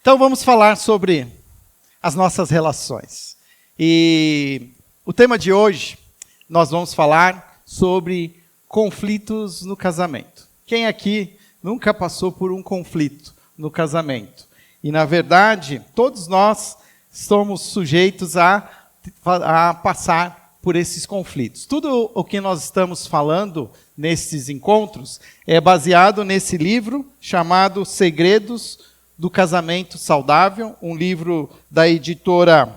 Então vamos falar sobre as nossas relações. E o tema de hoje, nós vamos falar sobre conflitos no casamento. Quem aqui nunca passou por um conflito no casamento? E na verdade, todos nós somos sujeitos a passar por esses conflitos. Tudo o que nós estamos falando nesses encontros é baseado nesse livro chamado Segredos do Casamento Saudável, um livro da editora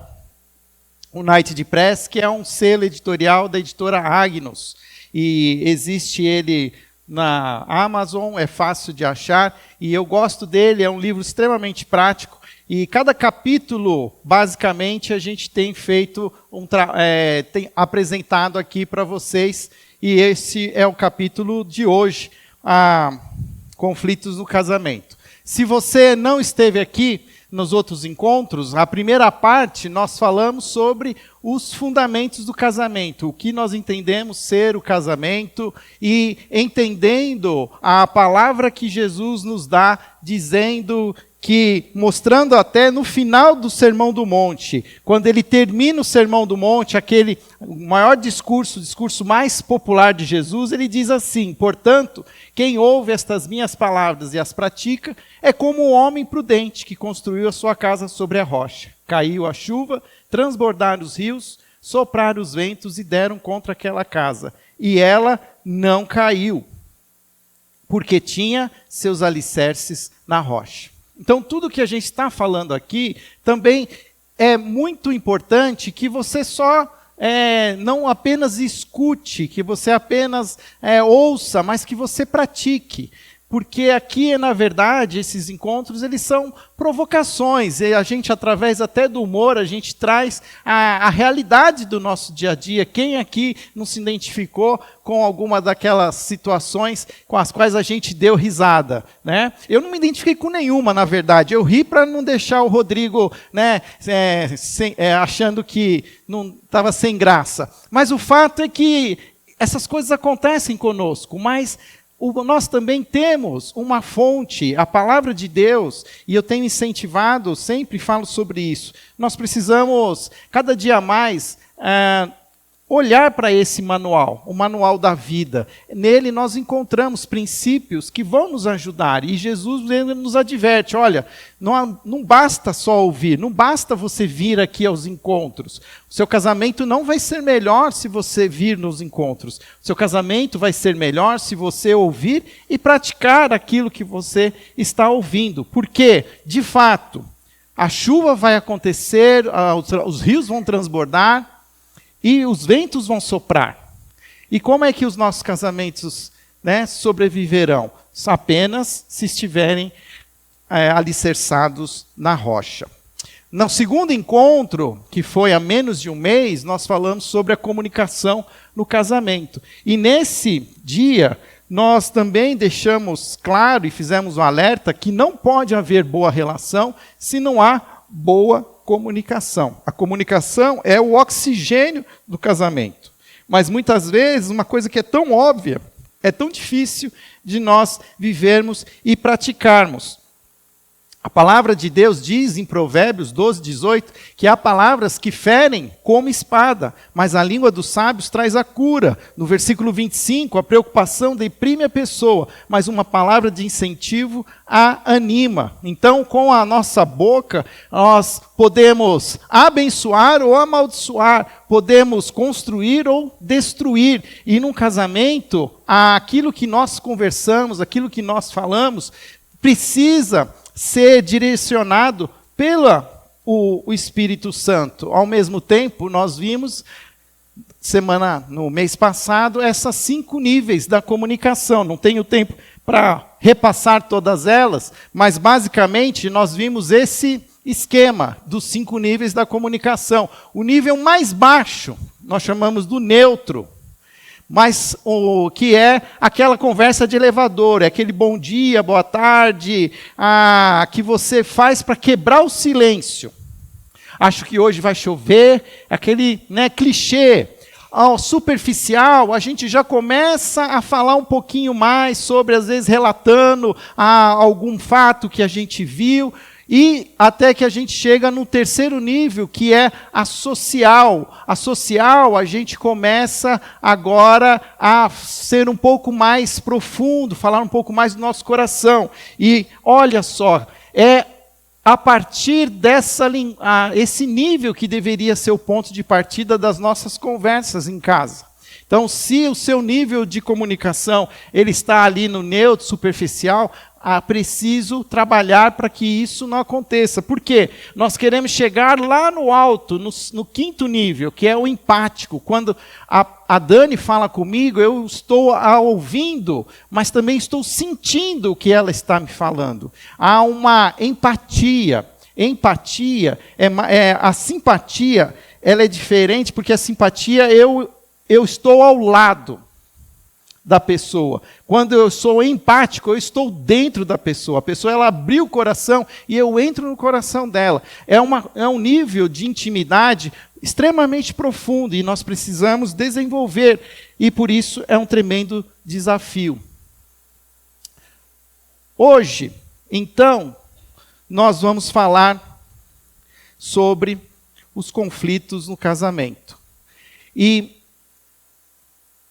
United Press, que é um selo editorial da editora Agnos. E existe ele na Amazon, é fácil de achar, e eu gosto dele, é um livro extremamente prático. E cada capítulo, basicamente, a gente tem feito, tem apresentado aqui para vocês, e esse é o capítulo de hoje, Conflitos no Casamento. Se você não esteve aqui nos outros encontros, a primeira parte nós falamos sobre os fundamentos do casamento, o que nós entendemos ser o casamento e entendendo a palavra que Jesus nos dá, dizendo que, mostrando até no final do Sermão do Monte, quando ele termina o Sermão do Monte, aquele maior discurso, o discurso mais popular de Jesus, ele diz assim: portanto, quem ouve estas minhas palavras e as pratica, é como um homem prudente que construiu a sua casa sobre a rocha. Caiu a chuva, transbordaram os rios, sopraram os ventos e deram contra aquela casa. E ela não caiu, porque tinha seus alicerces na rocha. Então, tudo que a gente está falando aqui também é muito importante que você não apenas escute, que você apenas ouça, mas que você pratique. Porque aqui, na verdade, esses encontros, eles são provocações. E a gente, através até do humor, a gente traz a realidade do nosso dia a dia. Quem aqui não se identificou com alguma daquelas situações com as quais a gente deu risada, né? Eu não me identifiquei com nenhuma, na verdade. Eu ri para não deixar o Rodrigo, né, achando que não estava sem graça. Mas o fato é que essas coisas acontecem conosco, mas nós também temos uma fonte, a palavra de Deus, e eu tenho incentivado, sempre falo sobre isso. Nós precisamos, cada dia mais, olhar para esse manual, o manual da vida. Nele nós encontramos princípios que vão nos ajudar. E Jesus nos adverte, olha, não basta só ouvir, não basta você vir aqui aos encontros. O seu casamento não vai ser melhor se você vir nos encontros. O seu casamento vai ser melhor se você ouvir e praticar aquilo que você está ouvindo. Porque, de fato, a chuva vai acontecer, os rios vão transbordar, e os ventos vão soprar. E como é que os nossos casamentos, né, sobreviverão? Apenas se estiverem alicerçados na rocha. No segundo encontro, que foi há menos de um mês, nós falamos sobre a comunicação no casamento. E nesse dia, nós também deixamos claro e fizemos um alerta que não pode haver boa relação se não há boa comunicação. A comunicação é o oxigênio do casamento. Mas muitas vezes, uma coisa que é tão óbvia, é tão difícil de nós vivermos e praticarmos. A palavra de Deus diz em Provérbios 12, 18, que há palavras que ferem como espada, mas a língua dos sábios traz a cura. No versículo 25, a preocupação deprime a pessoa, mas uma palavra de incentivo a anima. Então, com a nossa boca, nós podemos abençoar ou amaldiçoar, podemos construir ou destruir. E num casamento, aquilo que nós conversamos, aquilo que nós falamos, precisa ser direcionado pelo Espírito Santo. Ao mesmo tempo, nós vimos, no mês passado, esses 5 níveis da comunicação. Não tenho tempo para repassar todas elas, mas basicamente nós vimos esse esquema dos 5 níveis da comunicação. O nível mais baixo, nós chamamos do neutro. Mas o que é aquela conversa de elevador, é aquele bom dia, boa tarde, que você faz para quebrar o silêncio. Acho que hoje vai chover, aquele clichê. Ao superficial, a gente já começa a falar um pouquinho mais sobre, às vezes, relatando algum fato que a gente viu. E até que a gente chega no terceiro nível, que é a social. A social, a gente começa agora a ser um pouco mais profundo, falar um pouco mais do nosso coração. E olha só, é a partir esse nível que deveria ser o ponto de partida das nossas conversas em casa. Então, se o seu nível de comunicação ele está ali no neutro, superficial, preciso trabalhar para que isso não aconteça. Por quê? Nós queremos chegar lá no alto, no quinto nível, que é o empático. Quando a Dani fala comigo, eu estou a ouvindo, mas também estou sentindo o que ela está me falando. Há uma empatia. Empatia, a simpatia, ela é diferente, porque a simpatia eu estou ao lado da pessoa. Quando eu sou empático, eu estou dentro da pessoa. A pessoa ela abriu o coração e eu entro no coração dela. É um nível de intimidade extremamente profundo e nós precisamos desenvolver. E por isso é um tremendo desafio. Hoje, então, nós vamos falar sobre os conflitos no casamento. E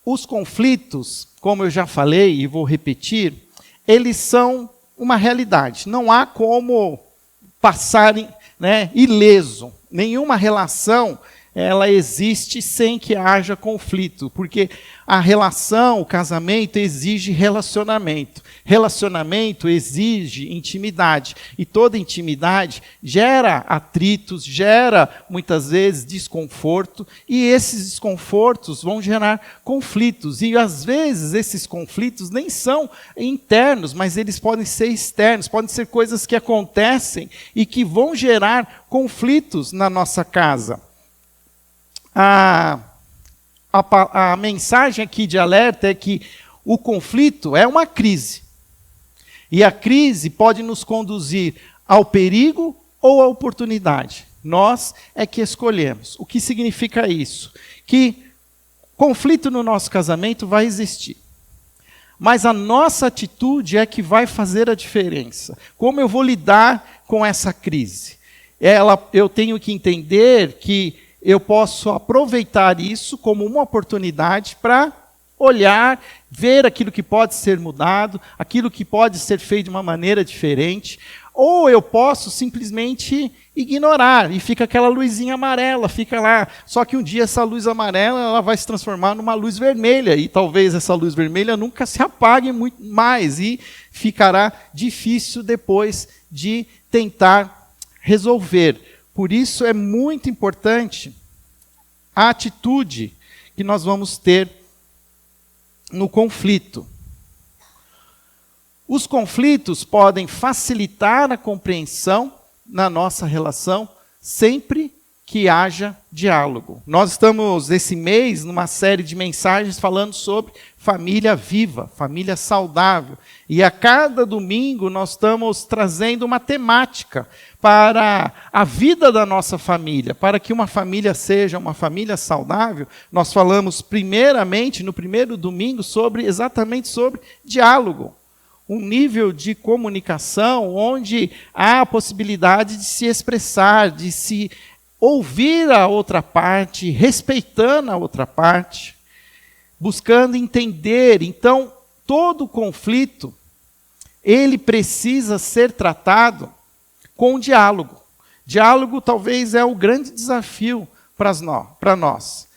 os conflitos, como eu já falei e vou repetir, eles são uma realidade. Não há como passarem ileso. Nenhuma relação ela existe sem que haja conflito, porque a relação, o casamento exige relacionamento. Relacionamento exige intimidade, e toda intimidade gera atritos, gera muitas vezes desconforto, e esses desconfortos vão gerar conflitos, e às vezes esses conflitos nem são internos, mas eles podem ser externos, podem ser coisas que acontecem e que vão gerar conflitos na nossa casa. A mensagem aqui de alerta é que o conflito é uma crise. E a crise pode nos conduzir ao perigo ou à oportunidade. Nós é que escolhemos. O que significa isso? Que conflito no nosso casamento vai existir. Mas a nossa atitude é que vai fazer a diferença. Como eu vou lidar com essa crise? Eu tenho que entender que eu posso aproveitar isso como uma oportunidade para olhar, ver aquilo que pode ser mudado, aquilo que pode ser feito de uma maneira diferente, ou eu posso simplesmente ignorar, e fica aquela luzinha amarela, fica lá. Só que um dia essa luz amarela ela vai se transformar numa luz vermelha, e talvez essa luz vermelha nunca se apague muito mais, e ficará difícil depois de tentar resolver. Por isso é muito importante a atitude que nós vamos ter no conflito. Os conflitos podem facilitar a compreensão na nossa relação sempre que haja diálogo. Nós estamos, esse mês, numa série de mensagens falando sobre família viva, família saudável. E a cada domingo nós estamos trazendo uma temática para a vida da nossa família. Para que uma família seja uma família saudável, nós falamos primeiramente, no primeiro domingo, exatamente sobre diálogo. Um nível de comunicação onde há a possibilidade de se expressar, de se ouvir a outra parte, respeitando a outra parte, buscando entender. Então, todo conflito, ele precisa ser tratado com diálogo. Diálogo talvez é o grande desafio para nós.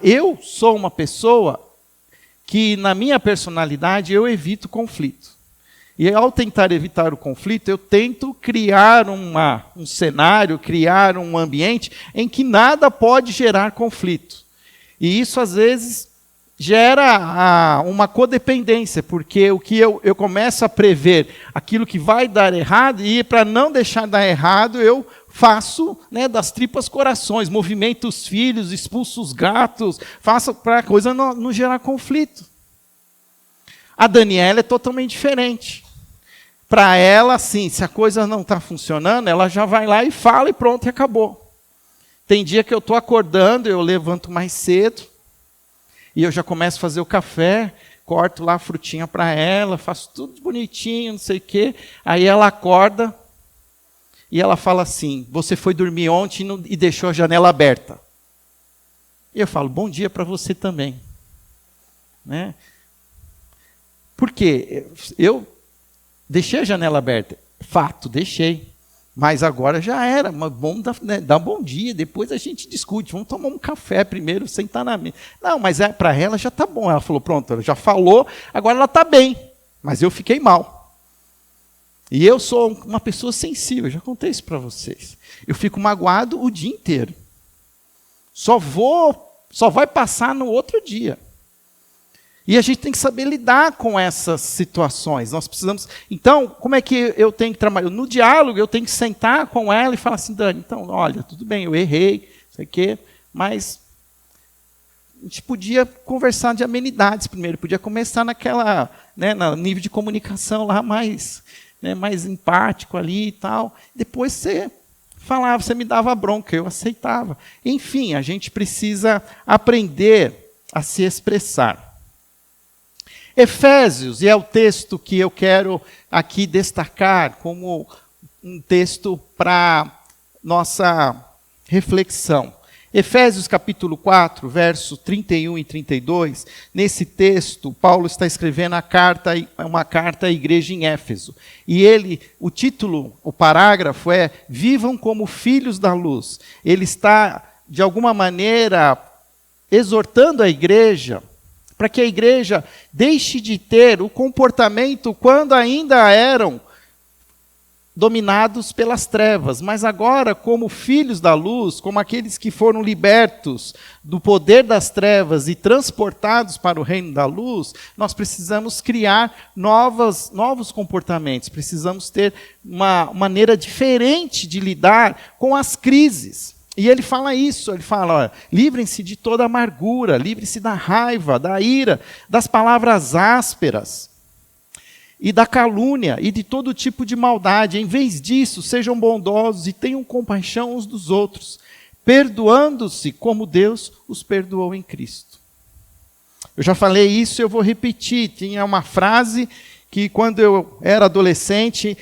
Eu sou uma pessoa que, na minha personalidade, eu evito conflito. E ao tentar evitar o conflito, eu tento criar um cenário, criar um ambiente em que nada pode gerar conflito. E isso, às vezes, gera uma codependência, porque o que eu começo a prever aquilo que vai dar errado, e para não deixar dar errado, eu faço das tripas corações, movimento os filhos, expulso os gatos, faço para a coisa não gerar conflito. A Daniela é totalmente diferente. Para ela, assim, se a coisa não está funcionando, ela já vai lá e fala e pronto, e acabou. Tem dia que eu estou acordando, eu levanto mais cedo, e eu já começo a fazer o café, corto lá a frutinha para ela, faço tudo bonitinho, não sei o quê. Aí ela acorda, e ela fala assim: você foi dormir ontem e deixou a janela aberta. E eu falo: bom dia para você também. Né? Por quê? Eu deixei a janela aberta. Fato, deixei. Mas agora já era. Mas bom, né, dá um bom dia, depois a gente discute. Vamos tomar um café primeiro, sentar na mesa. Não, mas para ela já está bom. Ela falou: pronto, ela já falou, agora ela está bem. Mas eu fiquei mal. E eu sou uma pessoa sensível, já contei isso para vocês. Eu fico magoado o dia inteiro. Só vai passar no outro dia. E a gente tem que saber lidar com essas situações. Nós precisamos. Então, como é que eu tenho que trabalhar? No diálogo, eu tenho que sentar com ela e falar assim: Dani, então, olha, tudo bem, eu errei, sei o quê, mas a gente podia conversar de amenidades primeiro, podia começar naquela, né, no nível de comunicação lá mais, né, mais empático ali e tal. Depois você falava, você me dava bronca, eu aceitava. Enfim, a gente precisa aprender a se expressar. Efésios, e é o texto que eu quero aqui destacar como um texto para nossa reflexão. Efésios capítulo 4, verso 31 e 32, nesse texto, Paulo está escrevendo uma carta à igreja em Éfeso. E o título, o parágrafo é: Vivam como filhos da luz. Ele está, de alguma maneira, exortando a igreja para que a igreja deixe de ter o comportamento quando ainda eram dominados pelas trevas, mas agora, como filhos da luz, como aqueles que foram libertos do poder das trevas e transportados para o reino da luz, nós precisamos criar novos comportamentos, precisamos ter uma maneira diferente de lidar com as crises. E ele fala isso, ele fala: livrem-se de toda amargura, livrem-se da raiva, da ira, das palavras ásperas, e da calúnia, e de todo tipo de maldade. Em vez disso, sejam bondosos e tenham compaixão uns dos outros, perdoando-se como Deus os perdoou em Cristo. Eu já falei isso, eu vou repetir. Tinha uma frase que, quando eu era adolescente,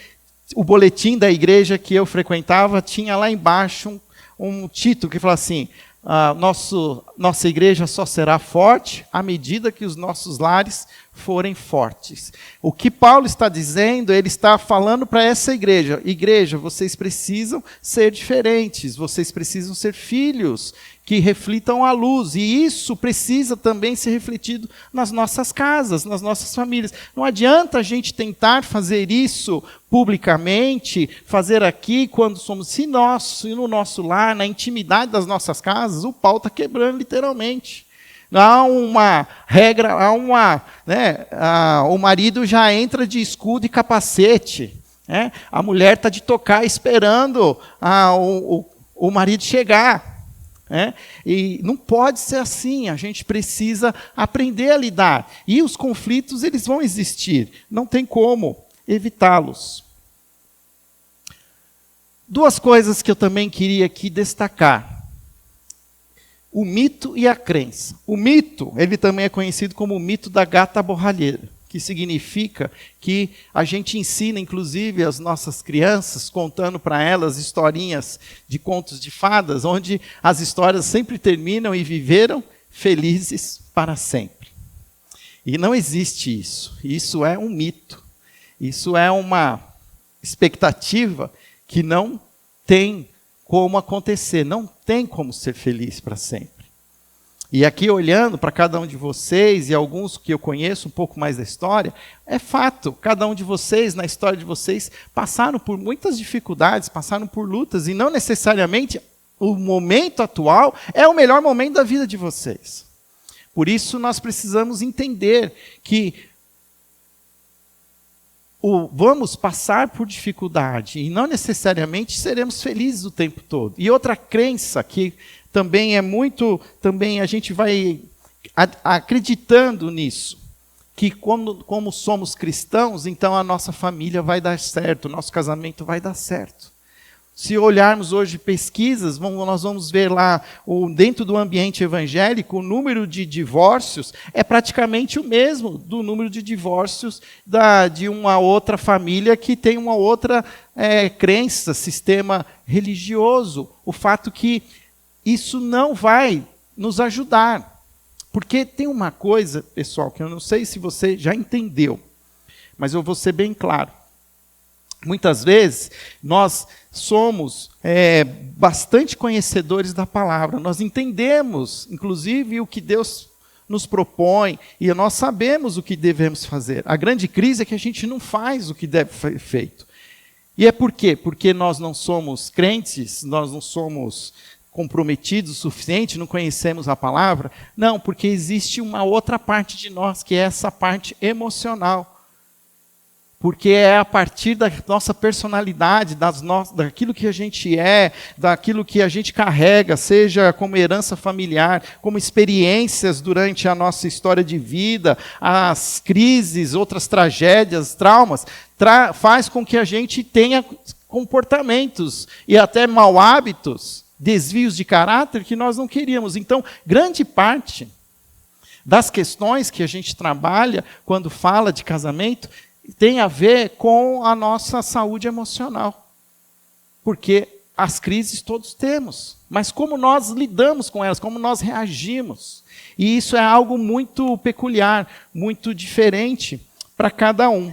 o boletim da igreja que eu frequentava tinha lá embaixo um título que fala assim: nossa igreja só será forte à medida que os nossos lares forem fortes. O que Paulo está dizendo, ele está falando para essa igreja: igreja, vocês precisam ser diferentes, vocês precisam ser filhos que reflitam a luz, e isso precisa também ser refletido nas nossas casas, nas nossas famílias. Não adianta a gente tentar fazer isso publicamente, fazer aqui quando somos, se no nosso lar, na intimidade das nossas casas, o pau está quebrando literalmente. Há uma regra, o marido já entra de escudo e capacete, né? A mulher está de tocar esperando o marido chegar. E não pode ser assim, a gente precisa aprender a lidar. E os conflitos, eles vão existir, não tem como evitá-los. Duas coisas que eu também queria aqui destacar: o mito e a crença. O mito, ele também é conhecido como o mito da gata borralheira, que significa que a gente ensina, inclusive, as nossas crianças, contando para elas historinhas de contos de fadas, onde as histórias sempre terminam e viveram felizes para sempre. E não existe isso. Isso é um mito. Isso é uma expectativa que não tem como acontecer, não tem como ser feliz para sempre. E aqui, olhando para cada um de vocês, e alguns que eu conheço um pouco mais da história, é fato, cada um de vocês, na história de vocês, passaram por muitas dificuldades, passaram por lutas, e não necessariamente o momento atual é o melhor momento da vida de vocês. Por isso, nós precisamos entender que vamos passar por dificuldade, e não necessariamente seremos felizes o tempo todo. E outra crença que também a gente vai acreditando nisso, que como somos cristãos, então a nossa família vai dar certo, o nosso casamento vai dar certo. Se olharmos hoje pesquisas, nós vamos ver lá, dentro do ambiente evangélico, o número de divórcios é praticamente o mesmo do número de divórcios de uma outra família que tem uma outra crença, sistema religioso. O fato que isso não vai nos ajudar. Porque tem uma coisa, pessoal, que eu não sei se você já entendeu, mas eu vou ser bem claro. Muitas vezes, nós somos bastante conhecedores da palavra. Nós entendemos, inclusive, o que Deus nos propõe, e nós sabemos o que devemos fazer. A grande crise é que a gente não faz o que deve ser feito. E é por quê? Porque nós não somos crentes, nós não somos comprometidos o suficiente, não conhecemos a palavra? Não, porque existe uma outra parte de nós, que é essa parte emocional. Porque é a partir da nossa personalidade, daquilo que a gente é, daquilo que a gente carrega, seja como herança familiar, como experiências durante a nossa história de vida, as crises, outras tragédias, traumas, faz com que a gente tenha comportamentos e até mau hábitos, desvios de caráter que nós não queríamos. Então, grande parte das questões que a gente trabalha quando fala de casamento tem a ver com a nossa saúde emocional. Porque as crises todos temos, mas como nós lidamos com elas, como nós reagimos. E isso é algo muito peculiar, muito diferente para cada um.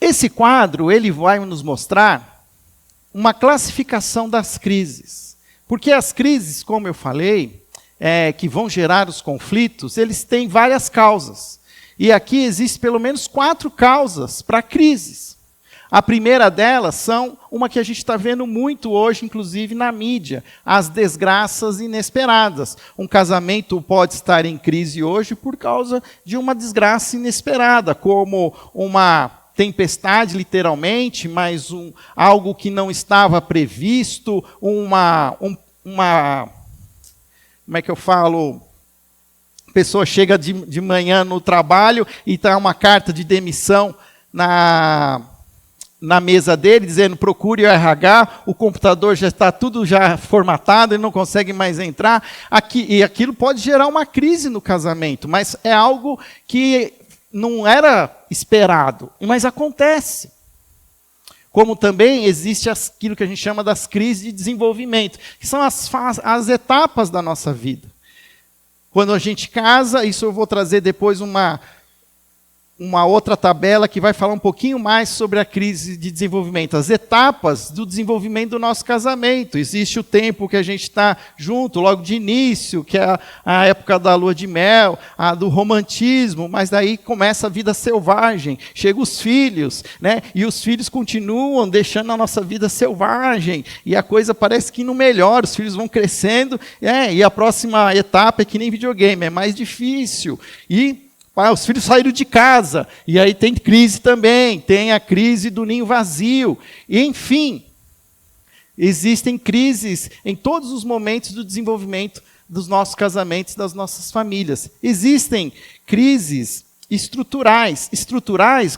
Esse quadro, ele vai nos mostrar uma classificação das crises. Porque as crises, como eu falei, que vão gerar os conflitos, eles têm várias causas. E aqui existem pelo menos 4 causas para crises. A primeira delas são uma que a gente está vendo muito hoje, inclusive na mídia, as desgraças inesperadas. Um casamento pode estar em crise hoje por causa de uma desgraça inesperada, como uma tempestade, literalmente, mas algo que não estava previsto, como é que eu falo? A pessoa chega de manhã no trabalho e está uma carta de demissão na mesa dele, dizendo procure o RH, o computador já está tudo já formatado, ele não consegue mais entrar. E aquilo pode gerar uma crise no casamento, mas é algo que não era esperado, mas acontece. Como também existe aquilo que a gente chama das crises de desenvolvimento, que são as etapas da nossa vida. Quando a gente casa, isso eu vou trazer depois uma outra tabela que vai falar um pouquinho mais sobre a crise de desenvolvimento, as etapas do desenvolvimento do nosso casamento. Existe o tempo que a gente está junto, logo de início, que é a época da lua de mel, a do romantismo, mas daí começa a vida selvagem, chegam os filhos, né? E os filhos continuam deixando a nossa vida selvagem, e a coisa parece que não melhora, os filhos vão crescendo, e a próxima etapa é que nem videogame, é mais difícil. Os filhos saíram de casa, e aí tem crise também, tem a crise do ninho vazio. E, enfim, existem crises em todos os momentos do desenvolvimento dos nossos casamentos, das nossas famílias. Existem crises estruturais,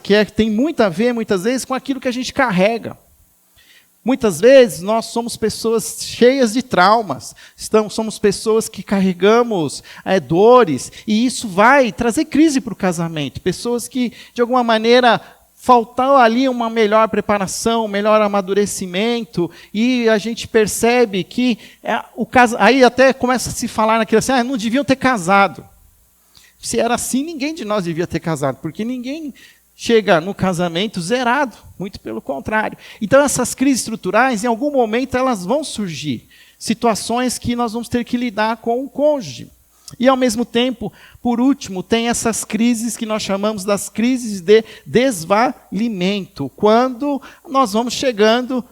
que tem muito a ver, muitas vezes, com aquilo que a gente carrega. Muitas vezes nós somos pessoas cheias de traumas, somos pessoas que carregamos dores, e isso vai trazer crise para o casamento. Pessoas que, de alguma maneira, faltou ali uma melhor preparação, um melhor amadurecimento, e a gente percebe que aí até começa a se falar naquilo assim, não deviam ter casado. Se era assim, ninguém de nós devia ter casado, porque ninguém chega no casamento zerado, muito pelo contrário. Então essas crises estruturais, em algum momento, elas vão surgir. Situações que nós vamos ter que lidar com o cônjuge. E, ao mesmo tempo, por último, tem essas crises que nós chamamos das crises de desvalimento. Quando nós vamos chegando,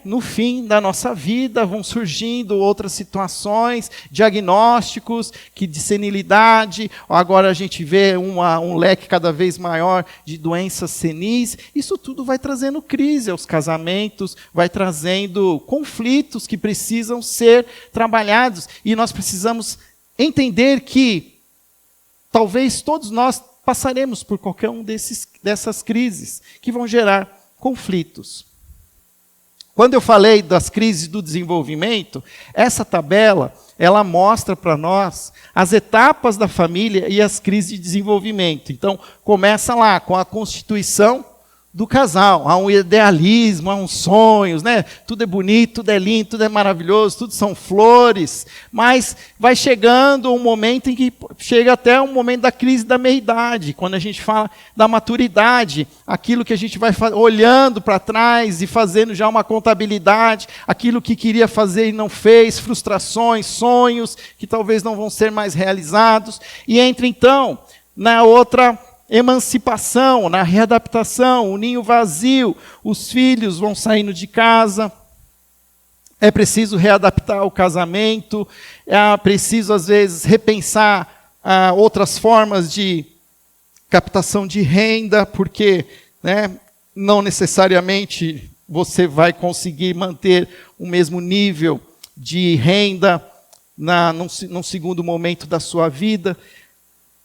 no fim da nossa vida, vão surgindo outras situações, diagnósticos de senilidade, agora a gente vê um leque cada vez maior de doenças senis. Isso tudo vai trazendo crise aos casamentos, vai trazendo conflitos que precisam ser trabalhados. E nós precisamos entender que talvez todos nós passaremos por qualquer um dessas crises que vão gerar conflitos. Quando eu falei das crises do desenvolvimento, essa tabela, ela mostra para nós as etapas da família e as crises de desenvolvimento. Então, começa lá com a constituição do casal. Há um idealismo, há uns sonhos, né? Tudo é bonito, tudo é lindo, tudo é maravilhoso, tudo são flores. Mas vai chegando um momento em que chega até um momento da crise da meia-idade, quando a gente fala da maturidade, aquilo que a gente vai olhando para trás e fazendo já uma contabilidade, aquilo que queria fazer e não fez, frustrações, sonhos que talvez não vão ser mais realizados. E entra então na outra emancipação, na readaptação, o ninho vazio, os filhos vão saindo de casa, é preciso readaptar o casamento, é preciso, às vezes, repensar outras formas de captação de renda, porque não necessariamente você vai conseguir manter o mesmo nível de renda num segundo momento da sua vida.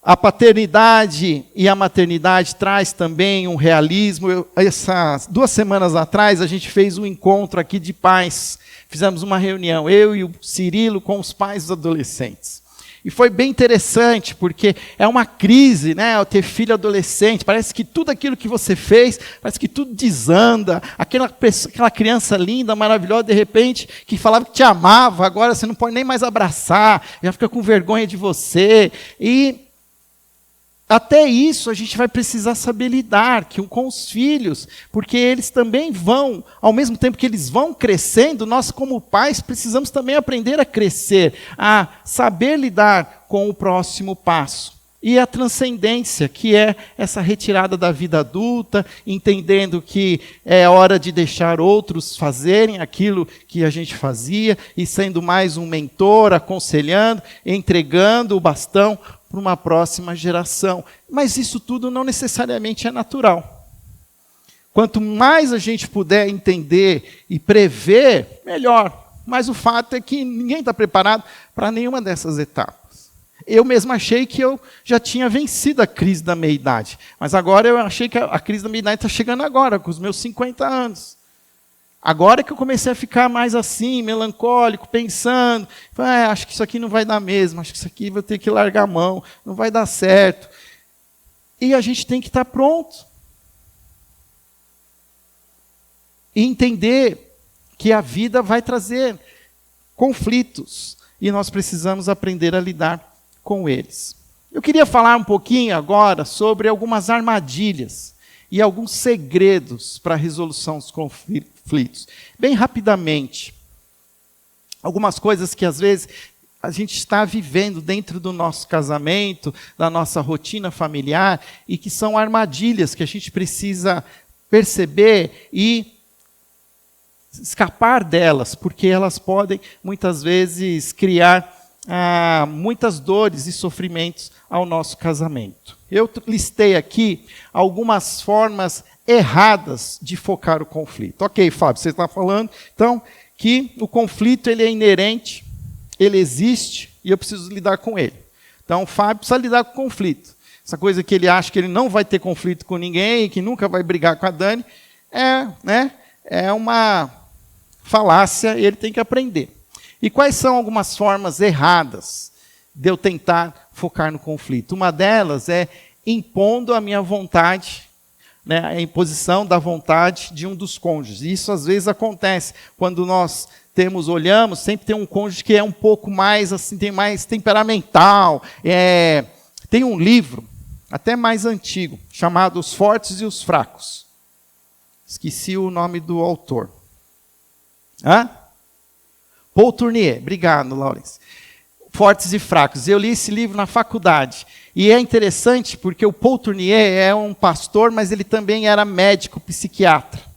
A paternidade e a maternidade traz também um realismo. Essas 2 semanas atrás, a gente fez um encontro aqui de pais. Fizemos uma reunião, eu e o Cirilo, com os pais dos adolescentes. E foi bem interessante, porque é uma crise, né? Ter filho adolescente. Parece que tudo aquilo que você fez, parece que tudo desanda. Aquela criança linda, maravilhosa, de repente, que falava que te amava, agora você não pode nem mais abraçar, já fica com vergonha de você. E até isso a gente vai precisar saber lidar com os filhos, porque eles também vão, ao mesmo tempo que eles vão crescendo, nós como pais precisamos também aprender a crescer, a saber lidar com o próximo passo. E a transcendência, que é essa retirada da vida adulta, entendendo que é hora de deixar outros fazerem aquilo que a gente fazia, e sendo mais um mentor, aconselhando, entregando o bastão para uma próxima geração. Mas isso tudo não necessariamente é natural. Quanto mais a gente puder entender e prever, melhor. Mas o fato é que ninguém está preparado para nenhuma dessas etapas. Eu mesmo achei que eu já tinha vencido a crise da meia-idade. Mas agora eu achei que a crise da meia-idade está chegando agora, com os meus 50 anos. Agora que eu comecei a ficar mais assim, melancólico, pensando, acho que isso aqui não vai dar mesmo, acho que isso aqui vou ter que largar a mão, não vai dar certo. E a gente tem que estar pronto. E entender que a vida vai trazer conflitos, e nós precisamos aprender a lidar com eles. Eu queria falar um pouquinho agora sobre algumas armadilhas e alguns segredos para a resolução dos conflitos. Bem rapidamente, algumas coisas que às vezes a gente está vivendo dentro do nosso casamento, da nossa rotina familiar, e que são armadilhas que a gente precisa perceber e escapar delas, porque elas podem muitas vezes criar muitas dores e sofrimentos ao nosso casamento. Eu listei aqui algumas formas erradas de focar o conflito. Ok, Fábio, você está falando, então, que o conflito ele é inerente, ele existe, e eu preciso lidar com ele. Então, o Fábio precisa lidar com o conflito. Essa coisa que ele acha que ele não vai ter conflito com ninguém, que nunca vai brigar com a Dani, é uma falácia, e ele tem que aprender. E quais são algumas formas erradas de eu tentar focar no conflito? Uma delas é impondo a minha vontade, a imposição da vontade de um dos cônjuges. Isso às vezes acontece quando nós olhamos, sempre tem um cônjuge que é um pouco mais assim, tem mais temperamental. Tem um livro, até mais antigo, chamado Os Fortes e os Fracos. Esqueci o nome do autor. Paul Tournier. Obrigado, Laurence. Fortes e Fracos. Eu li esse livro na faculdade. E é interessante porque o Paul Tournier é um pastor, mas ele também era médico, psiquiatra.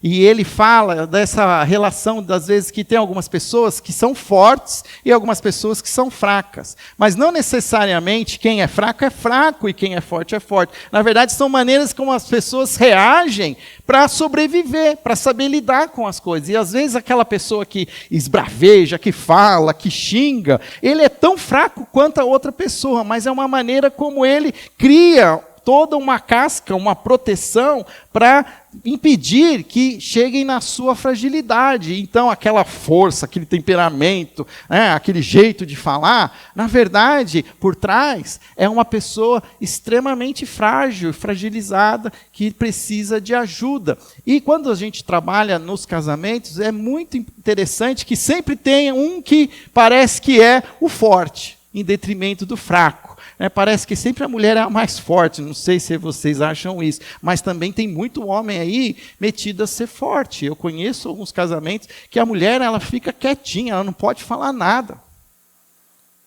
E ele fala dessa relação, das vezes, que tem algumas pessoas que são fortes e algumas pessoas que são fracas. Mas não necessariamente quem é fraco e quem é forte é forte. Na verdade, são maneiras como as pessoas reagem para sobreviver, para saber lidar com as coisas. E às vezes aquela pessoa que esbraveja, que fala, que xinga, ele é tão fraco quanto a outra pessoa, mas é uma maneira como ele cria toda uma casca, uma proteção para impedir que cheguem na sua fragilidade. Então, aquela força, aquele temperamento, aquele jeito de falar, na verdade, por trás, é uma pessoa extremamente frágil, fragilizada, que precisa de ajuda. E quando a gente trabalha nos casamentos, é muito interessante que sempre tenha um que parece que é o forte, em detrimento do fraco. Parece que sempre a mulher é a mais forte, não sei se vocês acham isso, mas também tem muito homem aí metido a ser forte. Eu conheço alguns casamentos que a mulher ela fica quietinha, ela não pode falar nada,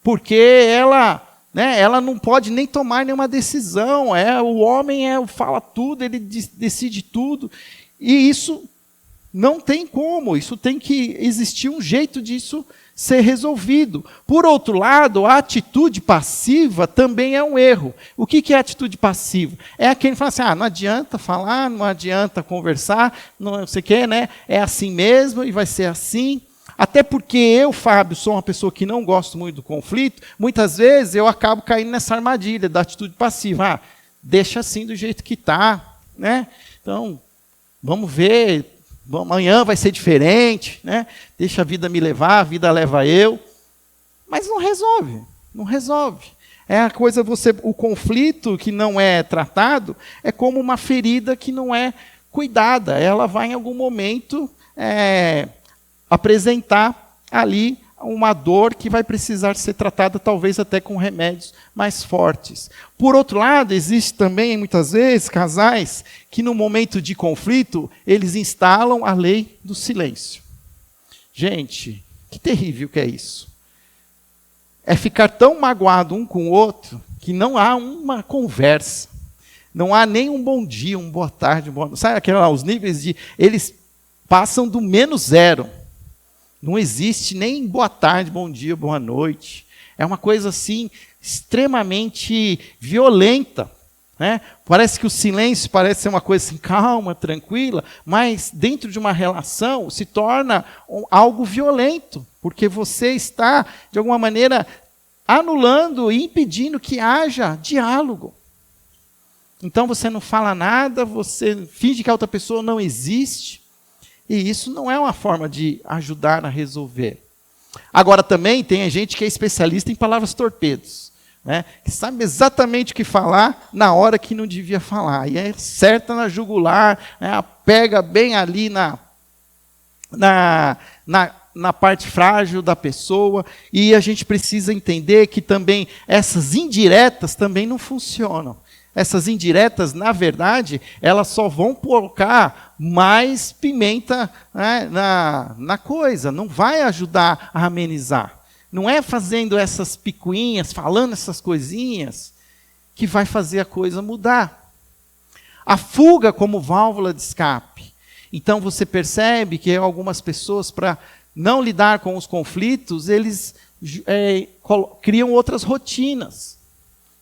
porque ela não pode nem tomar nenhuma decisão. O homem fala tudo, ele decide tudo, e isso não tem como, isso tem que existir um jeito disso ser resolvido. Por outro lado, a atitude passiva também é um erro. O que é atitude passiva? É aquele que fala assim, não adianta falar, não adianta conversar, não sei o que, é assim mesmo e vai ser assim. Até porque eu, Fábio, sou uma pessoa que não gosto muito do conflito, muitas vezes eu acabo caindo nessa armadilha da atitude passiva. Deixa assim do jeito que está, Então, vamos ver, amanhã vai ser diferente, Deixa a vida me levar, a vida leva eu. Mas não resolve. É a coisa, o conflito que não é tratado é como uma ferida que não é cuidada. Ela vai em algum momento apresentar ali uma dor que vai precisar ser tratada, talvez até com remédios mais fortes. Por outro lado, existe também, muitas vezes, casais que no momento de conflito, eles instalam a lei do silêncio. Gente, que terrível que é isso. É ficar tão magoado um com o outro que não há uma conversa. Não há nem um bom dia, um boa tarde, sabe os níveis de... Eles passam do -0. Não existe nem boa tarde, bom dia, boa noite. É uma coisa assim, extremamente violenta. Parece que o silêncio parece ser uma coisa assim, calma, tranquila, mas dentro de uma relação se torna algo violento, porque você está, de alguma maneira, anulando e impedindo que haja diálogo. Então você não fala nada, você finge que a outra pessoa não existe, e isso não é uma forma de ajudar a resolver. Agora também tem gente que é especialista em palavras torpedos, que sabe exatamente o que falar na hora que não devia falar. E acerta na jugular, pega bem ali na parte frágil da pessoa. E a gente precisa entender que também essas indiretas também não funcionam. Essas indiretas, na verdade, elas só vão colocar mais pimenta na coisa, não vai ajudar a amenizar. Não é fazendo essas picuinhas, falando essas coisinhas, que vai fazer a coisa mudar. A fuga como válvula de escape. Então você percebe que algumas pessoas, para não lidar com os conflitos, eles criam outras rotinas.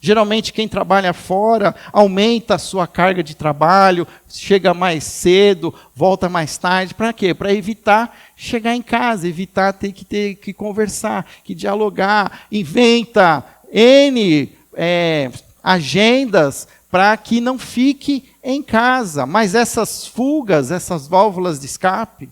Geralmente quem trabalha fora aumenta a sua carga de trabalho, chega mais cedo, volta mais tarde. Para quê? Para evitar chegar em casa, evitar ter que conversar, que dialogar, inventa N agendas para que não fique em casa. Mas essas fugas, essas válvulas de escape,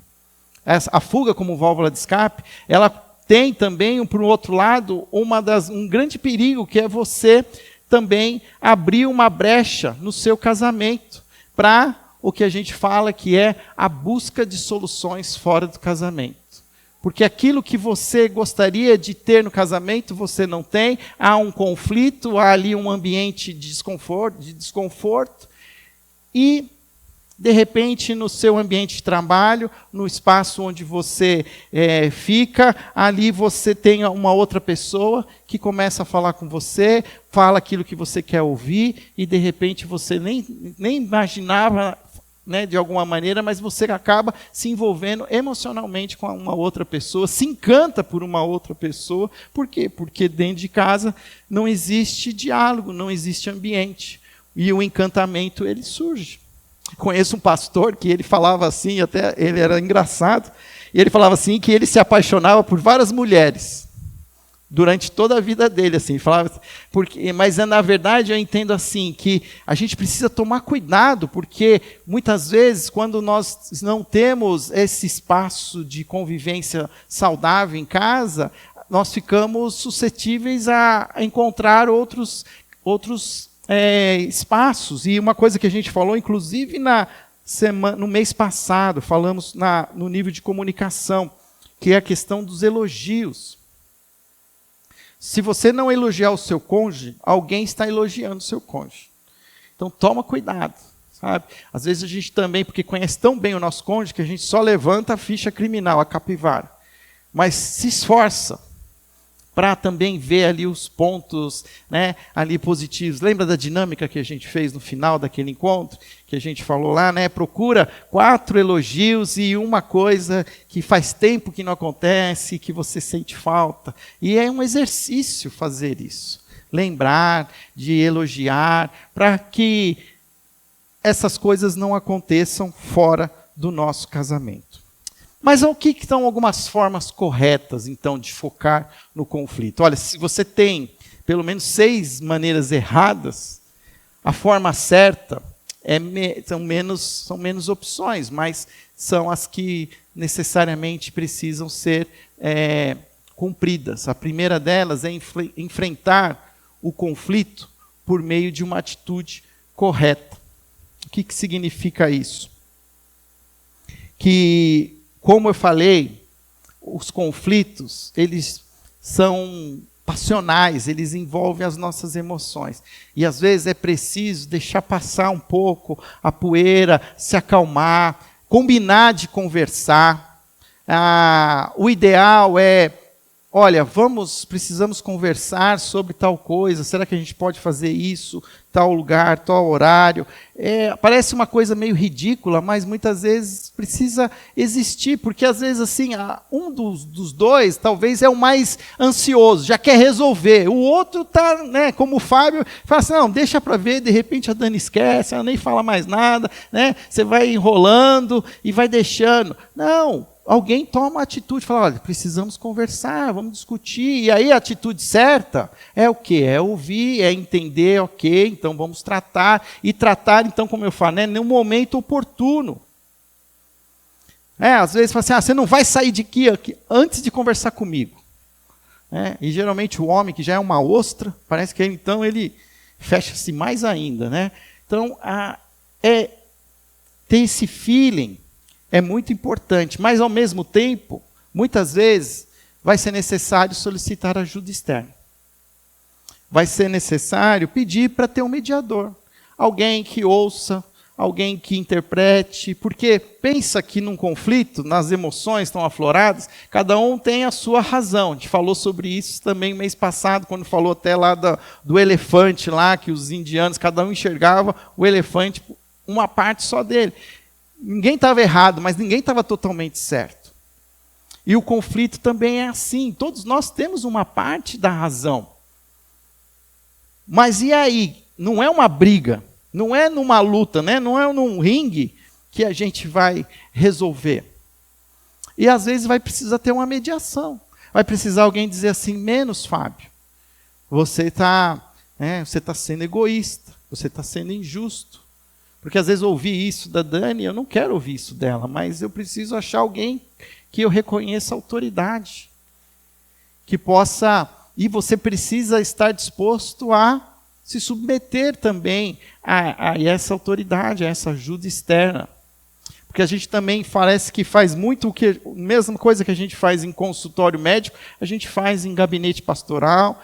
a fuga como válvula de escape, ela tem também, por outro lado, um grande perigo, que é você também abrir uma brecha no seu casamento para o que a gente fala que é a busca de soluções fora do casamento. Porque aquilo que você gostaria de ter no casamento, você não tem, há um conflito, há ali um ambiente de desconforto, e de repente, no seu ambiente de trabalho, no espaço onde você fica, ali você tem uma outra pessoa que começa a falar com você, fala aquilo que você quer ouvir, e de repente você nem imaginava, de alguma maneira, mas você acaba se envolvendo emocionalmente com uma outra pessoa, se encanta por uma outra pessoa. Por quê? Porque dentro de casa não existe diálogo, não existe ambiente. E o encantamento, ele surge. Conheço um pastor que ele falava assim, até ele era engraçado, e ele falava assim que ele se apaixonava por várias mulheres. durante toda a vida dele, assim, falava, mas na verdade eu entendo assim, que a gente precisa tomar cuidado, porque muitas vezes quando nós não temos esse espaço de convivência saudável em casa, nós ficamos suscetíveis a encontrar outros espaços. E uma coisa que a gente falou, inclusive no mês passado, falamos no nível de comunicação, que é a questão dos elogios. Se você não elogiar o seu cônjuge, alguém está elogiando o seu cônjuge. Então toma cuidado, sabe? Às vezes a gente também, porque conhece tão bem o nosso cônjuge, que a gente só levanta a ficha criminal, a capivara. Mas se esforça para também ver ali os pontos, né, ali positivos. Lembra da dinâmica que a gente fez no final daquele encontro? Que a gente falou lá, né? Procura 4 elogios e uma coisa que faz tempo que não acontece, que você sente falta. E é um exercício fazer isso. Lembrar de elogiar, para que essas coisas não aconteçam fora do nosso casamento. Mas o que são algumas formas corretas, então, de focar no conflito? Olha, se você tem pelo menos 6 maneiras erradas, a forma certa são menos opções, mas são as que necessariamente precisam ser cumpridas. A primeira delas é enfrentar o conflito por meio de uma atitude correta. O que significa isso? Que, como eu falei, os conflitos, eles são passionais, eles envolvem as nossas emoções. E às vezes é preciso deixar passar um pouco a poeira, se acalmar, combinar de conversar. O ideal é, olha, precisamos conversar sobre tal coisa, será que a gente pode fazer isso, tal lugar, tal horário? Parece uma coisa meio ridícula, mas muitas vezes precisa existir, porque às vezes assim, um dos dois talvez é o mais ansioso, já quer resolver, o outro está, né, como o Fábio, fala assim, não, deixa para ver, de repente a Dani esquece, ela nem fala mais nada, né? Você vai enrolando e vai deixando. Não, alguém toma uma atitude, fala, olha, precisamos conversar, vamos discutir. E aí a atitude certa é o quê? É ouvir, é entender, ok, então vamos tratar. E tratar, então, como eu falo, né, no momento oportuno. Às vezes fala assim, você não vai sair de aqui antes de conversar comigo. E geralmente o homem, que já é uma ostra, parece que então ele fecha-se mais ainda. Né? Então, ter esse feeling é muito importante, mas ao mesmo tempo, muitas vezes, vai ser necessário solicitar ajuda externa. Vai ser necessário pedir para ter um mediador. Alguém que ouça, alguém que interprete, porque pensa que num conflito, nas emoções estão afloradas, cada um tem a sua razão. A gente falou sobre isso também mês passado, quando falou até lá do elefante lá, que os indianos, cada um enxergava o elefante, uma parte só dele. Ninguém estava errado, mas ninguém estava totalmente certo. E o conflito também é assim. Todos nós temos uma parte da razão. Mas e aí? Não é uma briga, não é numa luta, né? Não é num ringue que a gente vai resolver. E às vezes vai precisar ter uma mediação. Vai precisar alguém dizer assim, menos, Fábio. Você está sendo egoísta, você está sendo injusto. Porque às vezes ouvir isso da Dani, eu não quero ouvir isso dela, mas eu preciso achar alguém que eu reconheça a autoridade. Que possa, e você precisa estar disposto a se submeter também a essa autoridade, a essa ajuda externa. Porque a gente também parece que faz muito a mesma coisa que a gente faz em consultório médico, a gente faz em gabinete pastoral,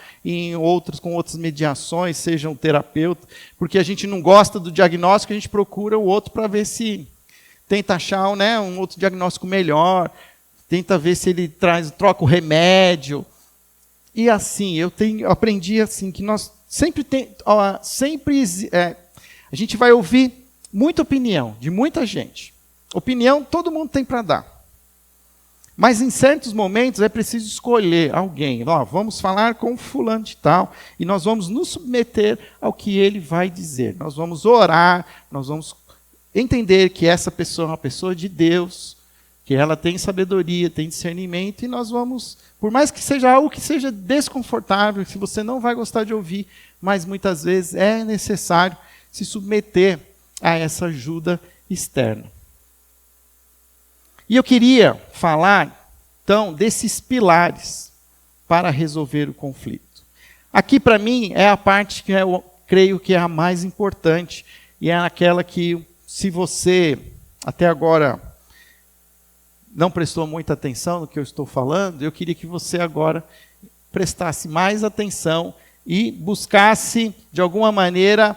com outras mediações, seja um terapeuta, porque a gente não gosta do diagnóstico, a gente procura o outro para ver se tenta achar, né, um outro diagnóstico melhor, tenta ver se ele troca o remédio. E assim, eu aprendi assim, que nós a gente vai ouvir muita opinião de muita gente. Opinião todo mundo tem para dar. Mas em certos momentos é preciso escolher alguém. Vamos falar com fulano de tal e nós vamos nos submeter ao que ele vai dizer. Nós vamos orar, nós vamos entender que essa pessoa é uma pessoa de Deus, Porque ela tem sabedoria, tem discernimento, e nós vamos, por mais que seja algo que seja desconfortável, se você não vai gostar de ouvir, mas muitas vezes é necessário se submeter a essa ajuda externa. E eu queria falar, então, desses pilares para resolver o conflito. Aqui, para mim, é a parte que eu creio que é a mais importante, e é aquela que, se você até agora não prestou muita atenção no que eu estou falando, eu queria que você agora prestasse mais atenção e buscasse, de alguma maneira,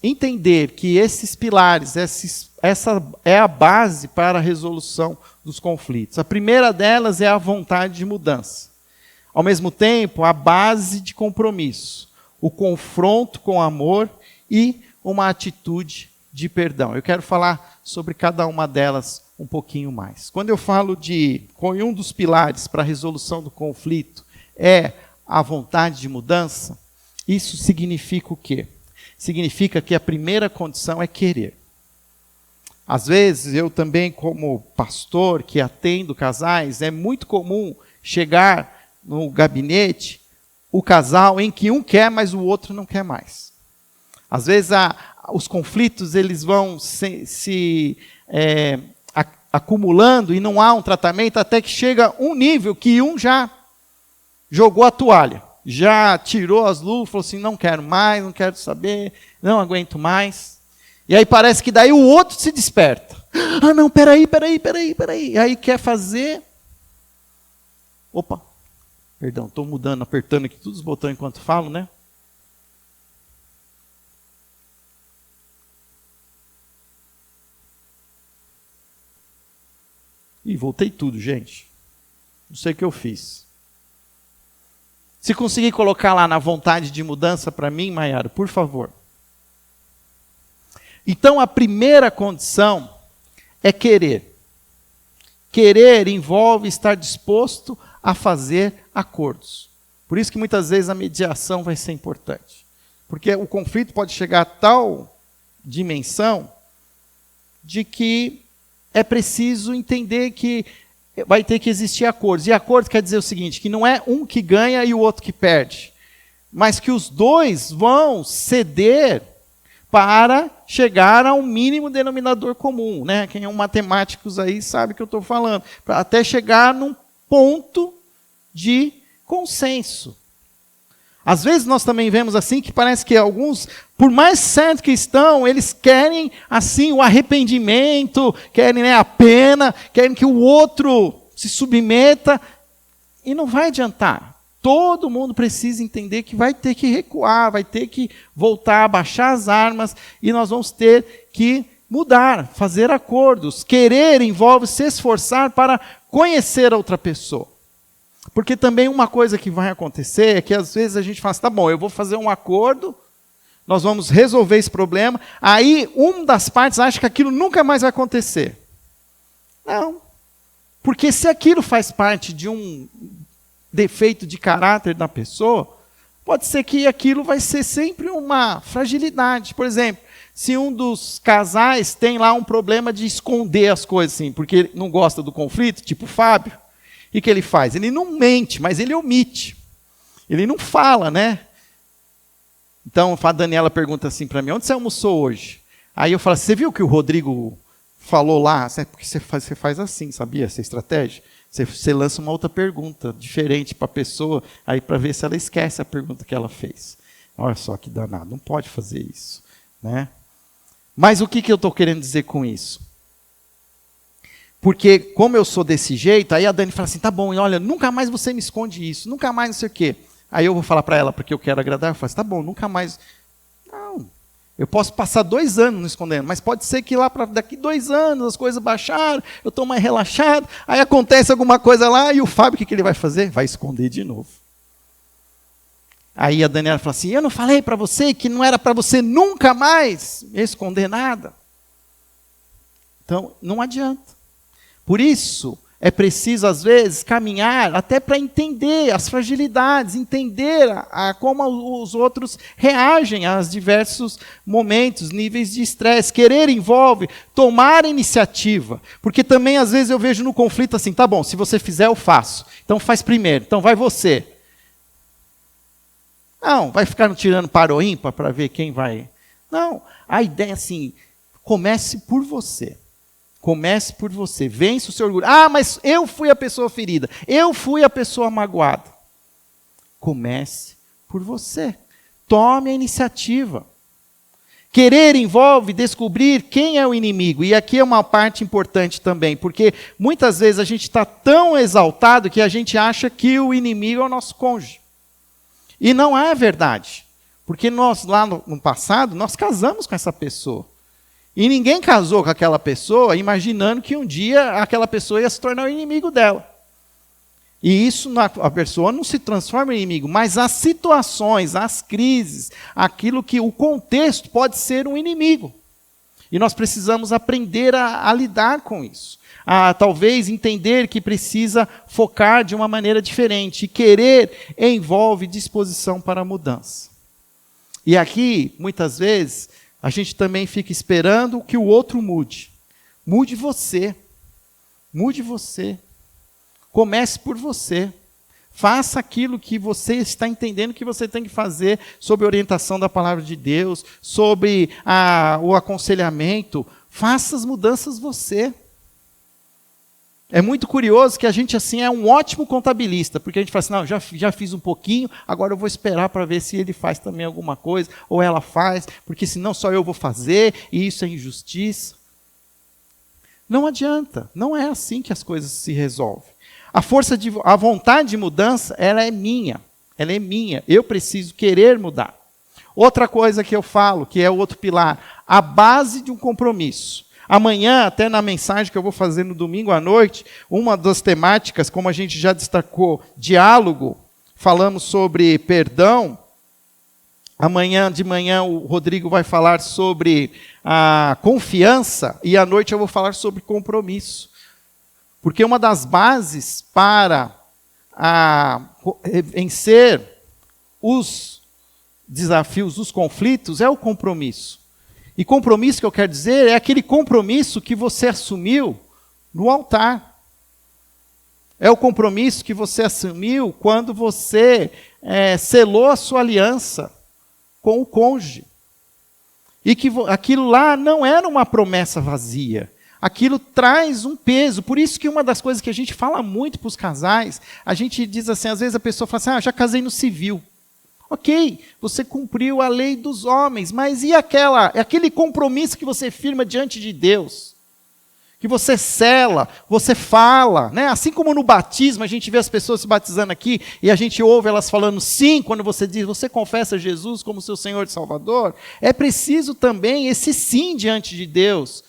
entender que esses pilares, essa é a base para a resolução dos conflitos. A primeira delas é a vontade de mudança. Ao mesmo tempo, a base de compromisso, o confronto com amor e uma atitude de perdão. Eu quero falar sobre cada uma delas um pouquinho mais. Quando eu falo de um dos pilares para a resolução do conflito é a vontade de mudança, isso significa o quê? Significa que a primeira condição é querer. Às vezes, eu também, como pastor que atendo casais, é muito comum chegar no gabinete o casal em que um quer, mas o outro não quer mais. Às vezes, os conflitos eles vão se acumulando e não há um tratamento até que chega um nível que um já jogou a toalha, já tirou as luvas, falou assim, não quero mais, não quero saber, não aguento mais. E aí parece que daí o outro se desperta. Ah, não, peraí. E aí quer fazer... Opa, perdão, estou mudando, apertando aqui todos os botões enquanto falo, né? Ih, voltei tudo, gente. Não sei o que eu fiz. Se conseguir colocar lá na vontade de mudança para mim, Maiara, por favor. Então, a primeira condição é querer. Querer envolve estar disposto a fazer acordos. Por isso que muitas vezes a mediação vai ser importante. Porque o conflito pode chegar a tal dimensão de que é preciso entender que vai ter que existir acordos. E acordo quer dizer o seguinte, que não é um que ganha e o outro que perde, mas que os dois vão ceder para chegar a um mínimo denominador comum, né? Quem é um matemáticos aí sabe o que eu estou falando. Até chegar num ponto de consenso. Às vezes nós também vemos assim que parece que alguns, por mais certo que estão, eles querem assim o arrependimento, querem a pena, querem que o outro se submeta, e não vai adiantar. Todo mundo precisa entender que vai ter que recuar, vai ter que voltar a baixar as armas, e nós vamos ter que mudar, fazer acordos. Querer envolve se esforçar para conhecer a outra pessoa. Porque também uma coisa que vai acontecer é que às vezes a gente fala assim, tá bom, eu vou fazer um acordo, nós vamos resolver esse problema, aí uma das partes acha que aquilo nunca mais vai acontecer. Não. Porque se aquilo faz parte de um defeito de caráter da pessoa, pode ser que aquilo vai ser sempre uma fragilidade. Por exemplo, se um dos casais tem lá um problema de esconder as coisas, assim, porque não gosta do conflito, tipo o Fábio, o que ele faz? Ele não mente, mas ele omite. Ele não fala, né? Então, a Daniela pergunta assim para mim, onde você almoçou hoje? Aí eu falo, você viu o que o Rodrigo falou lá? Porque você faz assim, sabia? Essa estratégia. Você lança uma outra pergunta, diferente para a pessoa, aí para ver se ela esquece a pergunta que ela fez. Olha só que danado, não pode fazer isso, né? Mas o que eu estou querendo dizer com isso? Porque, como eu sou desse jeito, aí a Dani fala assim, tá bom, olha, nunca mais você me esconde isso, nunca mais não sei o quê. Aí eu vou falar para ela, porque eu quero agradar, eu falo assim, tá bom, nunca mais. Não, eu posso passar 2 anos não escondendo, mas pode ser que lá para daqui 2 anos as coisas baixaram, eu estou mais relaxado, aí acontece alguma coisa lá, e o Fábio, o que ele vai fazer? Vai esconder de novo. Aí a Daniela fala assim, eu não falei para você que não era para você nunca mais esconder nada? Então, não adianta. Por isso, É preciso, às vezes, caminhar até para entender as fragilidades, entender como os outros reagem aos diversos momentos, níveis de estresse. Querer envolve tomar iniciativa. Porque também, às vezes, eu vejo no conflito assim, tá bom, se você fizer, eu faço. Então faz primeiro, então vai você. Não, vai ficar tirando para ou ímpar para ver quem vai. Não, a ideia é assim, comece por você. Comece por você, vence o seu orgulho. Ah, mas eu fui a pessoa ferida, eu fui a pessoa magoada. Comece por você, tome a iniciativa. Querer envolve descobrir quem é o inimigo, e aqui é uma parte importante também, porque muitas vezes a gente está tão exaltado que a gente acha que o inimigo é o nosso cônjuge. E não é verdade, porque nós lá no passado, nós casamos com essa pessoa. E ninguém casou com aquela pessoa imaginando que um dia aquela pessoa ia se tornar o inimigo dela. E isso, a pessoa não se transforma em inimigo, mas as situações, as crises, aquilo que o contexto pode ser um inimigo. E nós precisamos aprender a lidar com isso. A talvez entender que precisa focar de uma maneira diferente. E querer envolve disposição para a mudança. E aqui, muitas vezes, a gente também fica esperando que o outro mude. Mude você. Mude você. Comece por você. Faça aquilo que você está entendendo que você tem que fazer sob a orientação da palavra de Deus, sobre o aconselhamento. Faça as mudanças você. É muito curioso que a gente assim é um ótimo contabilista, porque a gente fala assim, não, já fiz um pouquinho, agora eu vou esperar para ver se ele faz também alguma coisa, ou ela faz, porque senão só eu vou fazer, e isso é injustiça. Não adianta, não é assim que as coisas se resolvem. A vontade de mudança, ela é minha, eu preciso querer mudar. Outra coisa que eu falo, que é o outro pilar, a base de um compromisso. Amanhã, até na mensagem que eu vou fazer no domingo à noite, uma das temáticas, como a gente já destacou, diálogo, falamos sobre perdão. Amanhã de manhã o Rodrigo vai falar sobre a confiança e à noite eu vou falar sobre compromisso. Porque uma das bases para vencer os desafios, os conflitos, é o compromisso. E compromisso que eu quero dizer é aquele compromisso que você assumiu no altar. É o compromisso que você assumiu quando você selou a sua aliança com o cônjuge. E que aquilo lá não era uma promessa vazia. Aquilo traz um peso. Por isso que uma das coisas que a gente fala muito para os casais, a gente diz assim, às vezes a pessoa fala assim, já casei no civil. Ok, você cumpriu a lei dos homens, mas e aquele compromisso que você firma diante de Deus? Que você sela, você fala, né? Assim como no batismo, a gente vê as pessoas se batizando aqui, e a gente ouve elas falando sim, quando você diz, você confessa Jesus como seu Senhor e Salvador, é preciso também esse sim diante de Deus.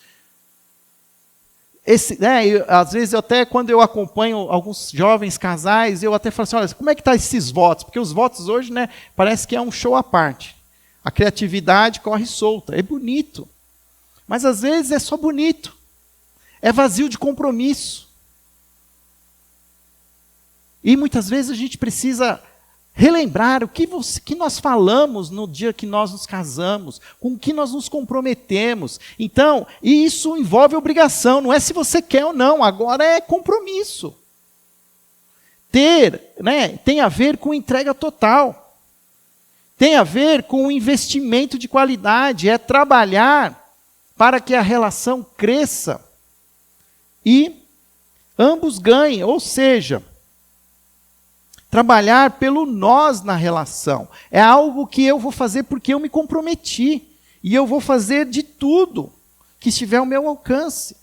Às vezes, quando eu acompanho alguns jovens casais, eu até falo assim, olha, como é que estão esses votos? Porque os votos hoje, né, parece que é um show à parte. A criatividade corre solta, é bonito. Mas às vezes é só bonito. É vazio de compromisso. E muitas vezes a gente precisa relembrar o que nós falamos no dia que nós nos casamos, com o que nós nos comprometemos. Então, e isso envolve obrigação, não é se você quer ou não, agora é compromisso. Tem a ver com entrega total. Tem a ver com investimento de qualidade, é trabalhar para que a relação cresça e ambos ganhem, ou seja, trabalhar pelo nós na relação. É algo que eu vou fazer porque eu me comprometi. E eu vou fazer de tudo que estiver ao meu alcance.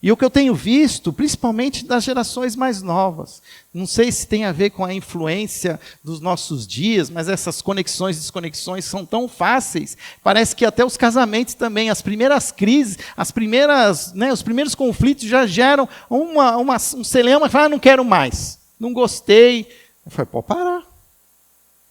E o que eu tenho visto, principalmente das gerações mais novas, não sei se tem a ver com a influência dos nossos dias, mas essas conexões e desconexões são tão fáceis, parece que até os casamentos também, as primeiras crises, os primeiros conflitos já geram um celeuma e fala, não quero mais. Não gostei. Eu falei, pode parar.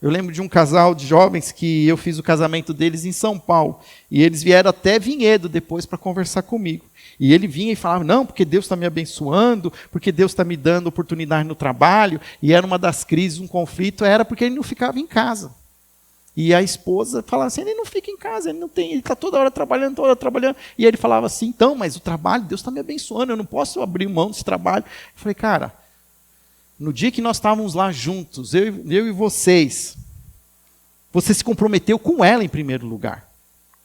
Eu lembro de um casal de jovens que eu fiz o casamento deles em São Paulo. E eles vieram até Vinhedo depois para conversar comigo. E ele vinha e falava, não, porque Deus está me abençoando, porque Deus está me dando oportunidade no trabalho. E era uma das crises, um conflito, era porque ele não ficava em casa. E a esposa falava assim, ele não fica em casa, ele está toda hora trabalhando, toda hora trabalhando. E ele falava assim, então, mas o trabalho, Deus está me abençoando, eu não posso abrir mão desse trabalho. Eu falei, cara, no dia que nós estávamos lá juntos, eu e vocês, você se comprometeu com ela em primeiro lugar.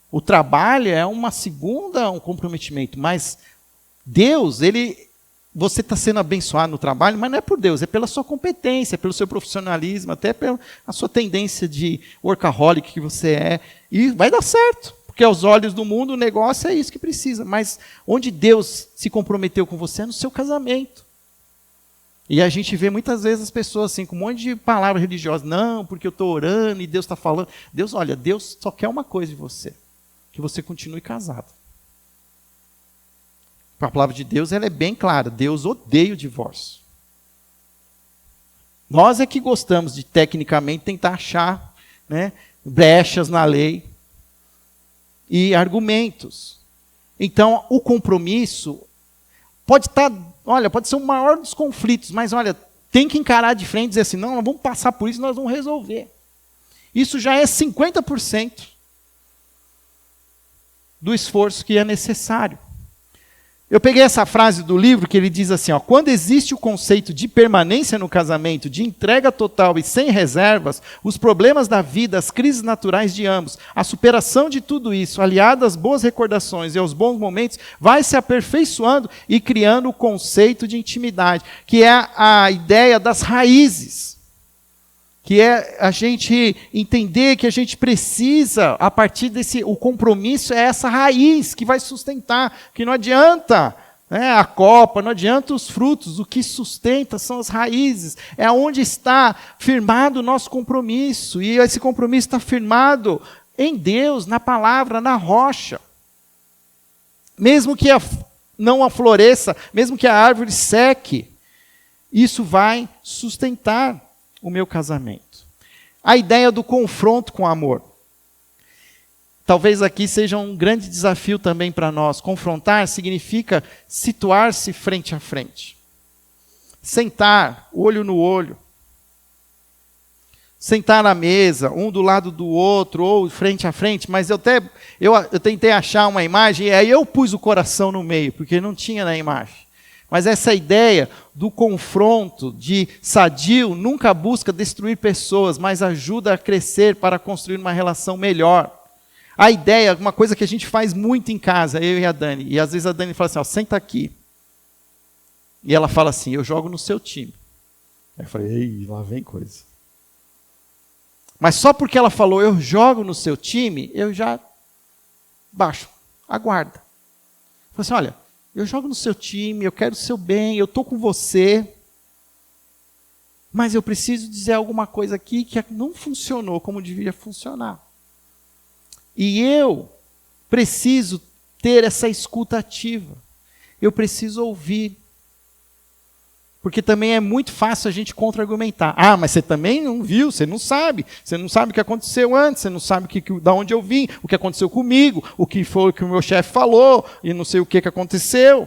O trabalho é uma segunda, um comprometimento, mas Deus, você está sendo abençoado no trabalho, mas não é por Deus, é pela sua competência, pelo seu profissionalismo, até pela sua tendência de workaholic que você é, e vai dar certo, porque aos olhos do mundo o negócio é isso que precisa, mas onde Deus se comprometeu com você é no seu casamento. E a gente vê muitas vezes as pessoas assim, com um monte de palavras religiosas, não, porque eu estou orando e Deus está falando. Deus só quer uma coisa de você, que você continue casado. A palavra de Deus ela é bem clara, Deus odeia o divórcio. Nós é que gostamos de, tecnicamente, tentar achar, né, brechas na lei e argumentos. Então, o compromisso pode ser o maior dos conflitos, mas tem que encarar de frente e dizer assim, não, nós vamos passar por isso, nós vamos resolver. Isso já é 50% do esforço que é necessário. Eu peguei essa frase do livro que ele diz assim, quando existe o conceito de permanência no casamento, de entrega total e sem reservas, os problemas da vida, as crises naturais de ambos, a superação de tudo isso, aliada às boas recordações e aos bons momentos, vai se aperfeiçoando e criando o conceito de intimidade, que é a ideia das raízes. Que é a gente entender que a gente precisa, a partir o compromisso é essa raiz que vai sustentar, que não adianta a copa, não adianta os frutos, o que sustenta são as raízes, é onde está firmado o nosso compromisso, e esse compromisso está firmado em Deus, na palavra, na rocha. Mesmo que não floresça, mesmo que a árvore seque, isso vai sustentar o meu casamento. A ideia do confronto com amor. Talvez aqui seja um grande desafio também para nós. Confrontar significa situar-se frente a frente. Sentar, olho no olho. Sentar na mesa, um do lado do outro, ou frente a frente, mas eu tentei achar uma imagem, e aí eu pus o coração no meio, porque não tinha na imagem. Mas essa ideia do confronto, de sadio, nunca busca destruir pessoas, mas ajuda a crescer para construir uma relação melhor. A ideia, uma coisa que a gente faz muito em casa, eu e a Dani, e às vezes a Dani fala assim, senta aqui. E ela fala assim, eu jogo no seu time. Aí eu falei, ei, lá vem coisa. Mas só porque ela falou, eu jogo no seu time, eu já baixo, aguarda. Eu falei assim, olha, eu jogo no seu time, eu quero o seu bem, eu estou com você, mas eu preciso dizer alguma coisa aqui que não funcionou como deveria funcionar. E eu preciso ter essa escuta ativa. Eu preciso ouvir. Porque também é muito fácil a gente contra-argumentar. Ah, mas você também não viu, você não sabe. Você não sabe o que aconteceu antes, você não sabe da onde eu vim, o que aconteceu comigo, o que foi que o meu chefe falou, e não sei o que aconteceu.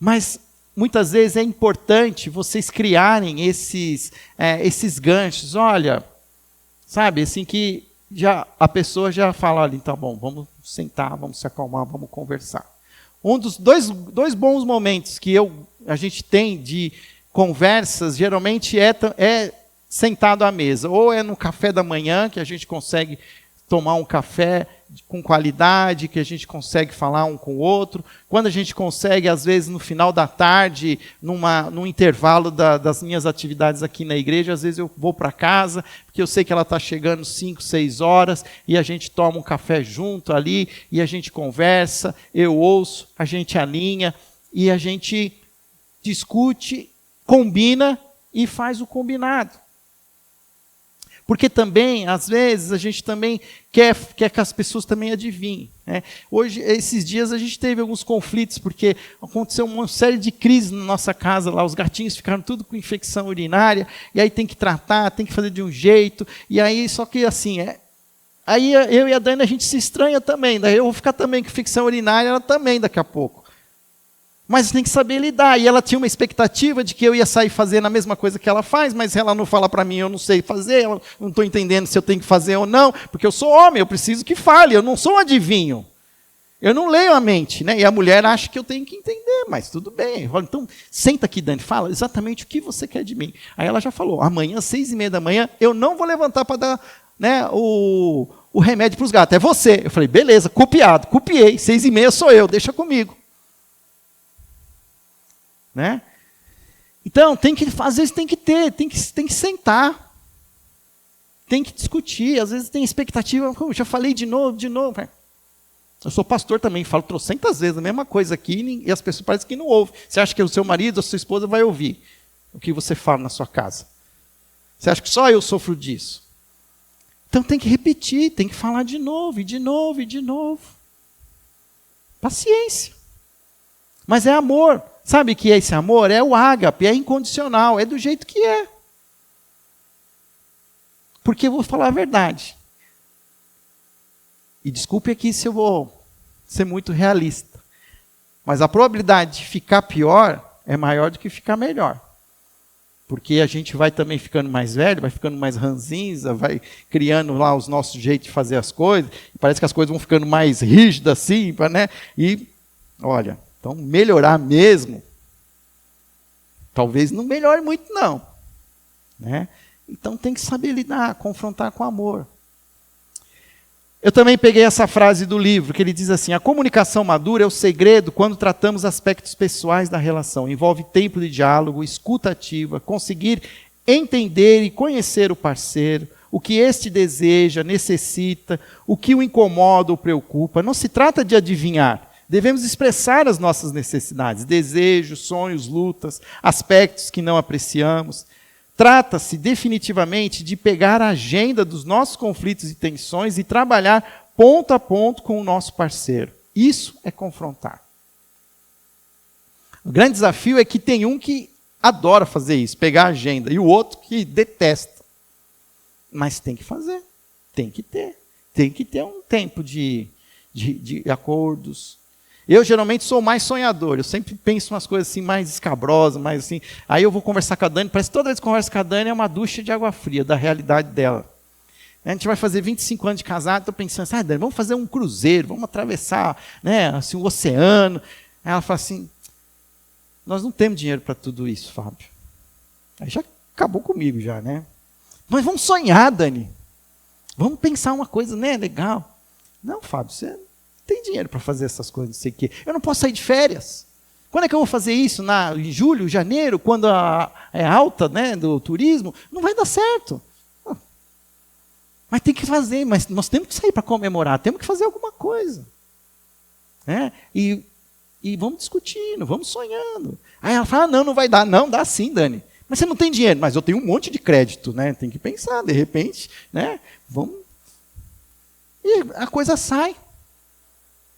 Mas muitas vezes é importante vocês criarem esses ganchos. Olha, sabe, assim que a pessoa já fala, olha, tá bom, vamos sentar, vamos se acalmar, vamos conversar. Um dos dois bons momentos que a gente tem de conversas, geralmente é sentado à mesa. Ou é no café da manhã, que a gente consegue tomar um café com qualidade, que a gente consegue falar um com o outro. Quando a gente consegue, às vezes, no final da tarde, num intervalo das minhas atividades aqui na igreja, às vezes eu vou para casa, porque eu sei que ela está chegando 5, 6 horas, e a gente toma um café junto ali, e a gente conversa, eu ouço, a gente alinha, e a gente discute, combina e faz o combinado. Porque também, às vezes, a gente também quer que as pessoas também adivinhem. Né? Hoje, esses dias, a gente teve alguns conflitos, porque aconteceu uma série de crises na nossa casa lá, os gatinhos ficaram tudo com infecção urinária, e aí tem que tratar, tem que fazer de um jeito, e aí, só que assim, Aí eu e a Dani, a gente se estranha também. Daí eu vou ficar também com ficção urinária, ela também daqui a pouco. Mas tem que saber lidar. E ela tinha uma expectativa de que eu ia sair fazendo a mesma coisa que ela faz, mas ela não fala para mim, eu não sei fazer, eu não estou entendendo se eu tenho que fazer ou não, porque eu sou homem, eu preciso que fale, eu não sou um adivinho. Eu não leio a mente, né? E a mulher acha que eu tenho que entender, mas tudo bem. Então, senta aqui, Dani, fala exatamente o que você quer de mim. Aí ela já falou, amanhã, 6h30 da manhã, eu não vou levantar para dar, né, o remédio para os gatos, é você. Eu falei, beleza, copiei, 6h30 sou eu, deixa comigo. Né? Então, às vezes tem que sentar, tem que discutir, às vezes tem expectativa, já falei de novo. Eu sou pastor também, falo trocentas vezes a mesma coisa aqui, e as pessoas parecem que não ouvem. Você acha que o seu marido, a sua esposa vai ouvir o que você fala na sua casa? Você acha que só eu sofro disso? Então tem que repetir, tem que falar de novo, e de novo, e de novo. Paciência. Mas é amor. Sabe o que é esse amor? É o ágape, é incondicional, é do jeito que é. Porque eu vou falar a verdade. E desculpe aqui se eu vou ser muito realista. Mas a probabilidade de ficar pior é maior do que ficar melhor. Porque a gente vai também ficando mais velho, vai ficando mais ranzinza, vai criando lá os nossos jeitos de fazer as coisas. E parece que as coisas vão ficando mais rígidas assim, né? E, olha... Então, melhorar mesmo, talvez não melhore muito, não. Né? Então, tem que saber lidar, confrontar com amor. Eu também peguei essa frase do livro, que ele diz assim, a comunicação madura é o segredo quando tratamos aspectos pessoais da relação. Envolve tempo de diálogo, escuta ativa, conseguir entender e conhecer o parceiro, o que este deseja, necessita, o que o incomoda ou preocupa. Não se trata de adivinhar. Devemos expressar as nossas necessidades, desejos, sonhos, lutas, aspectos que não apreciamos. Trata-se definitivamente de pegar a agenda dos nossos conflitos e tensões e trabalhar ponto a ponto com o nosso parceiro. Isso é confrontar. O grande desafio é que tem um que adora fazer isso, pegar a agenda, e o outro que detesta. Mas tem que fazer, tem que ter um tempo de acordos. Eu geralmente sou mais sonhador, eu sempre penso umas coisas assim mais escabrosas, mais assim. Aí eu vou conversar com a Dani, parece que toda vez que eu converso com a Dani é uma ducha de água fria, da realidade dela. A gente vai fazer 25 anos de casado, estou pensando assim, Dani, vamos fazer um cruzeiro, vamos atravessar, né, assim, o oceano. Aí ela fala assim, nós não temos dinheiro para tudo isso, Fábio. Aí já acabou comigo já, né? Mas vamos sonhar, Dani. Vamos pensar uma coisa, né, legal. Não, Fábio, você tem dinheiro para fazer essas coisas, não sei o quê. Eu não posso sair de férias. Quando é que eu vou fazer isso? Em julho, janeiro, quando é alta, né, do turismo? Não vai dar certo. Mas tem que fazer, mas nós temos que sair para comemorar, temos que fazer alguma coisa. Né? E vamos discutindo, vamos sonhando. Aí ela fala, não vai dar. Não, dá sim, Dani. Mas você não tem dinheiro. Mas eu tenho um monte de crédito, né? Tem que pensar, de repente, né? Vamos. E a coisa sai.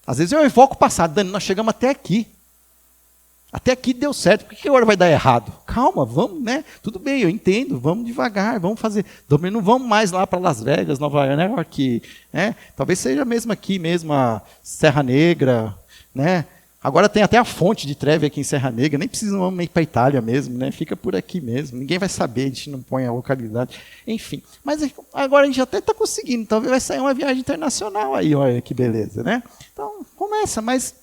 Às vezes eu evoco o passado, Dani, nós chegamos até aqui. Até aqui deu certo, por que agora vai dar errado? Calma, vamos, né? Tudo bem, eu entendo, vamos devagar, vamos fazer. Também não vamos mais lá para Las Vegas, Nova York, né? Talvez seja mesmo aqui, mesmo a Serra Negra, né? Agora tem até a fonte de Trevi aqui em Serra Negra, nem precisa ir para a Itália mesmo, né? Fica por aqui mesmo, ninguém vai saber, a gente não põe a localidade. Enfim, mas agora a gente até está conseguindo, talvez vai sair uma viagem internacional aí, olha que beleza, né? Então, começa, mas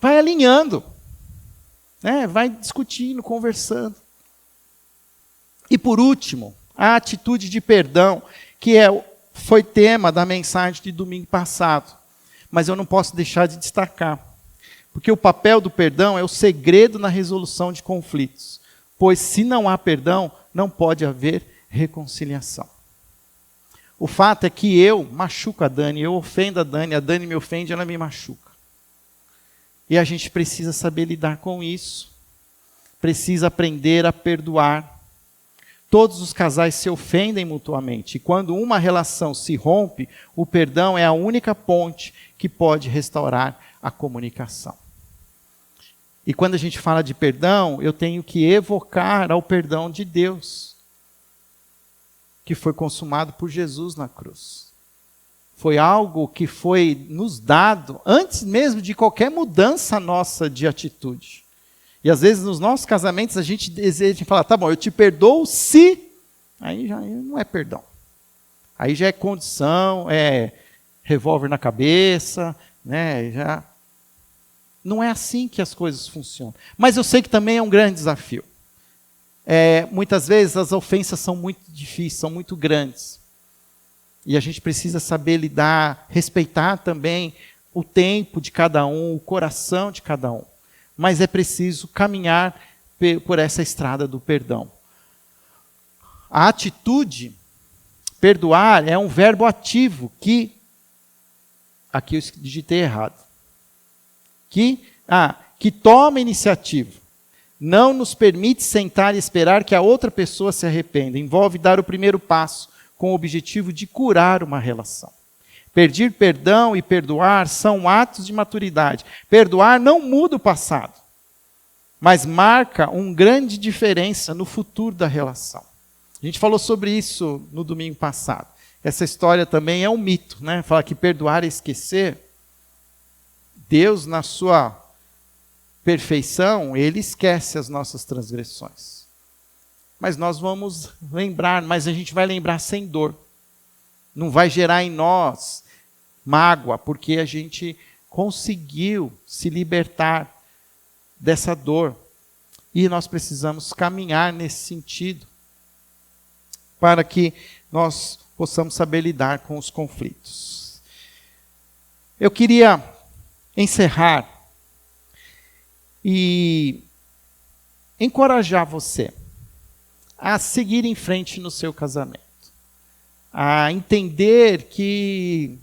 vai alinhando, né? Vai discutindo, conversando. E por último, a atitude de perdão, que foi tema da mensagem de domingo passado, mas eu não posso deixar de destacar. Porque o papel do perdão é o segredo na resolução de conflitos. Pois se não há perdão, não pode haver reconciliação. O fato é que eu machuco a Dani, eu ofendo a Dani me ofende, ela me machuca. E a gente precisa saber lidar com isso. Precisa aprender a perdoar. Todos os casais se ofendem mutuamente. E quando uma relação se rompe, o perdão é a única ponte que pode restaurar a comunicação. E quando a gente fala de perdão, eu tenho que evocar ao perdão de Deus, que foi consumado por Jesus na cruz. Foi algo que foi nos dado antes mesmo de qualquer mudança nossa de atitude. E às vezes nos nossos casamentos a gente deseja falar, tá bom, eu te perdoo se... Aí já não é perdão. Aí já é condição, é revólver na cabeça, né? Já... Não é assim que as coisas funcionam. Mas eu sei que também é um grande desafio. Muitas vezes as ofensas são muito difíceis, são muito grandes. E a gente precisa saber lidar, respeitar também o tempo de cada um, o coração de cada um. Mas é preciso caminhar por essa estrada do perdão. A atitude, perdoar, é um verbo ativo que... Aqui eu digitei errado. Que toma iniciativa. Não nos permite sentar e esperar que a outra pessoa se arrependa. Envolve dar o primeiro passo com o objetivo de curar uma relação. Pedir perdão e perdoar são atos de maturidade. Perdoar não muda o passado, mas marca uma grande diferença no futuro da relação. A gente falou sobre isso no domingo passado. Essa história também é um mito, né? Fala que perdoar é esquecer. Deus, na sua perfeição, Ele esquece as nossas transgressões. Mas nós vamos lembrar, mas a gente vai lembrar sem dor. Não vai gerar em nós mágoa, porque a gente conseguiu se libertar dessa dor. E nós precisamos caminhar nesse sentido, para que nós possamos saber lidar com os conflitos. Eu queria encerrar e encorajar você a seguir em frente no seu casamento, a entender que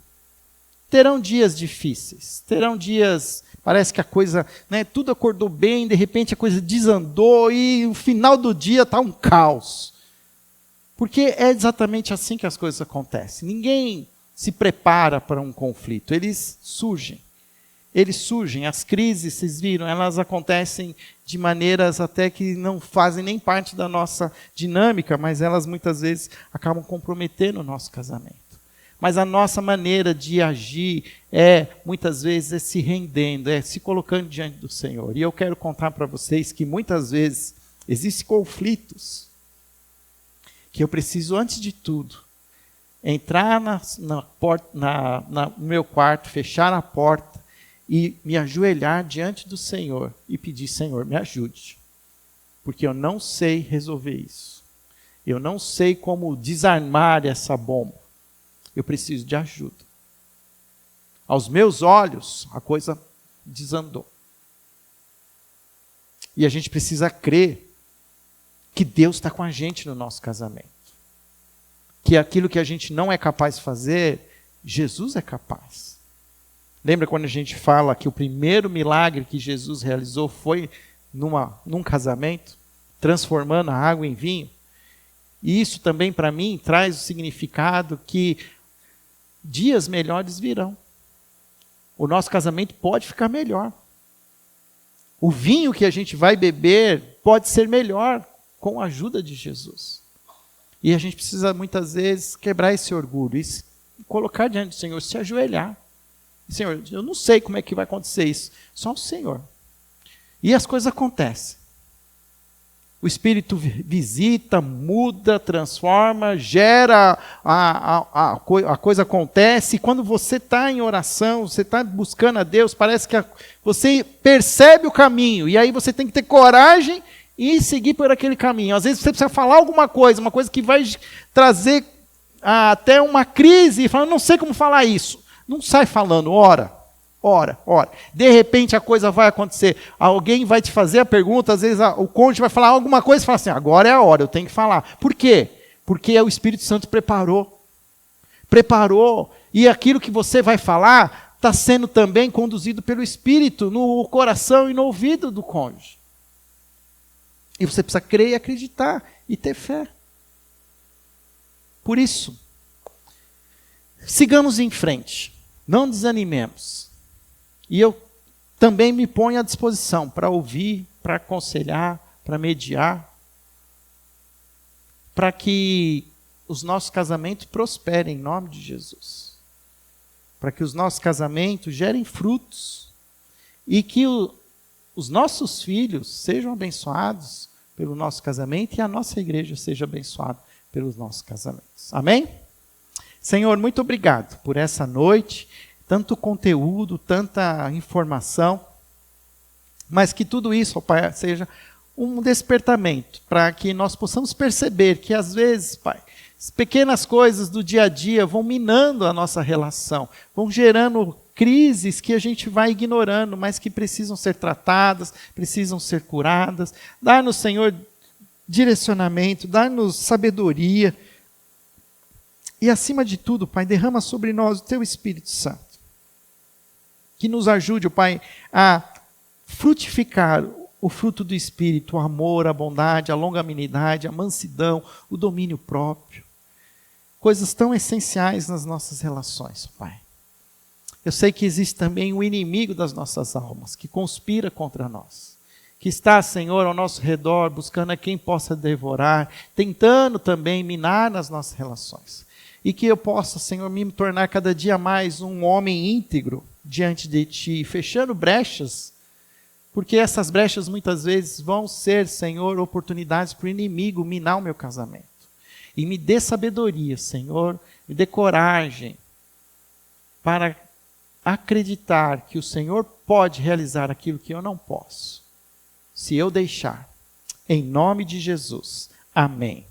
terão dias difíceis, terão dias, parece que a coisa, né, tudo acordou bem, de repente a coisa desandou e o final do dia está um caos. Porque é exatamente assim que as coisas acontecem. Ninguém se prepara para um conflito, eles surgem. As crises, vocês viram, elas acontecem de maneiras até que não fazem nem parte da nossa dinâmica, mas elas muitas vezes acabam comprometendo o nosso casamento. Mas a nossa maneira de agir muitas vezes, se rendendo, se colocando diante do Senhor. E eu quero contar para vocês que muitas vezes existem conflitos que eu preciso, antes de tudo, entrar no meu quarto, fechar a porta, e me ajoelhar diante do Senhor e pedir, Senhor, me ajude. Porque eu não sei resolver isso. Eu não sei como desarmar essa bomba. Eu preciso de ajuda. Aos meus olhos, a coisa desandou. E a gente precisa crer que Deus está com a gente no nosso casamento. Que aquilo que a gente não é capaz de fazer, Jesus é capaz. Lembra quando a gente fala que o primeiro milagre que Jesus realizou foi num casamento, transformando a água em vinho? E isso também para mim traz o significado que dias melhores virão. O nosso casamento pode ficar melhor. O vinho que a gente vai beber pode ser melhor com a ajuda de Jesus. E a gente precisa muitas vezes quebrar esse orgulho e colocar diante do Senhor, se ajoelhar. Senhor, eu não sei como é que vai acontecer isso. Só o Senhor. E as coisas acontecem. O Espírito visita, muda, transforma, gera, a coisa acontece. E quando você está em oração, você está buscando a Deus, parece que você percebe o caminho. E aí você tem que ter coragem e seguir por aquele caminho. Às vezes você precisa falar alguma coisa, uma coisa que vai trazer até uma crise. E fala, não sei como falar isso. Não sai falando, ora. De repente a coisa vai acontecer. Alguém vai te fazer a pergunta, às vezes o cônjuge vai falar alguma coisa e fala assim, agora é a hora, eu tenho que falar. Por quê? Porque o Espírito Santo preparou. E aquilo que você vai falar está sendo também conduzido pelo Espírito no coração e no ouvido do cônjuge. E você precisa crer e acreditar e ter fé. Por isso, sigamos em frente. Não desanimemos. E eu também me ponho à disposição para ouvir, para aconselhar, para mediar, para que os nossos casamentos prosperem em nome de Jesus. para que os nossos casamentos gerem frutos e que os nossos filhos sejam abençoados pelo nosso casamento e a nossa igreja seja abençoada pelos nossos casamentos. Amém? Senhor, muito obrigado por essa noite, tanto conteúdo, tanta informação, mas que tudo isso, ó Pai, seja um despertamento para que nós possamos perceber que às vezes, Pai, as pequenas coisas do dia a dia vão minando a nossa relação, vão gerando crises que a gente vai ignorando, mas que precisam ser tratadas, precisam ser curadas. Dá-nos, Senhor, direcionamento, dá-nos sabedoria. E acima de tudo, Pai, derrama sobre nós o Teu Espírito Santo. Que nos ajude, Pai, a frutificar o fruto do Espírito, o amor, a bondade, a longanimidade, a mansidão, o domínio próprio. Coisas tão essenciais nas nossas relações, Pai. Eu sei que existe também o inimigo das nossas almas, que conspira contra nós. Que está, Senhor, ao nosso redor, buscando a quem possa devorar, tentando também minar nas nossas relações. E que eu possa, Senhor, me tornar cada dia mais um homem íntegro diante de Ti, fechando brechas, porque essas brechas muitas vezes vão ser, Senhor, oportunidades para o inimigo minar o meu casamento. E me dê sabedoria, Senhor, me dê coragem para acreditar que o Senhor pode realizar aquilo que eu não posso, se eu deixar. Em nome de Jesus. Amém.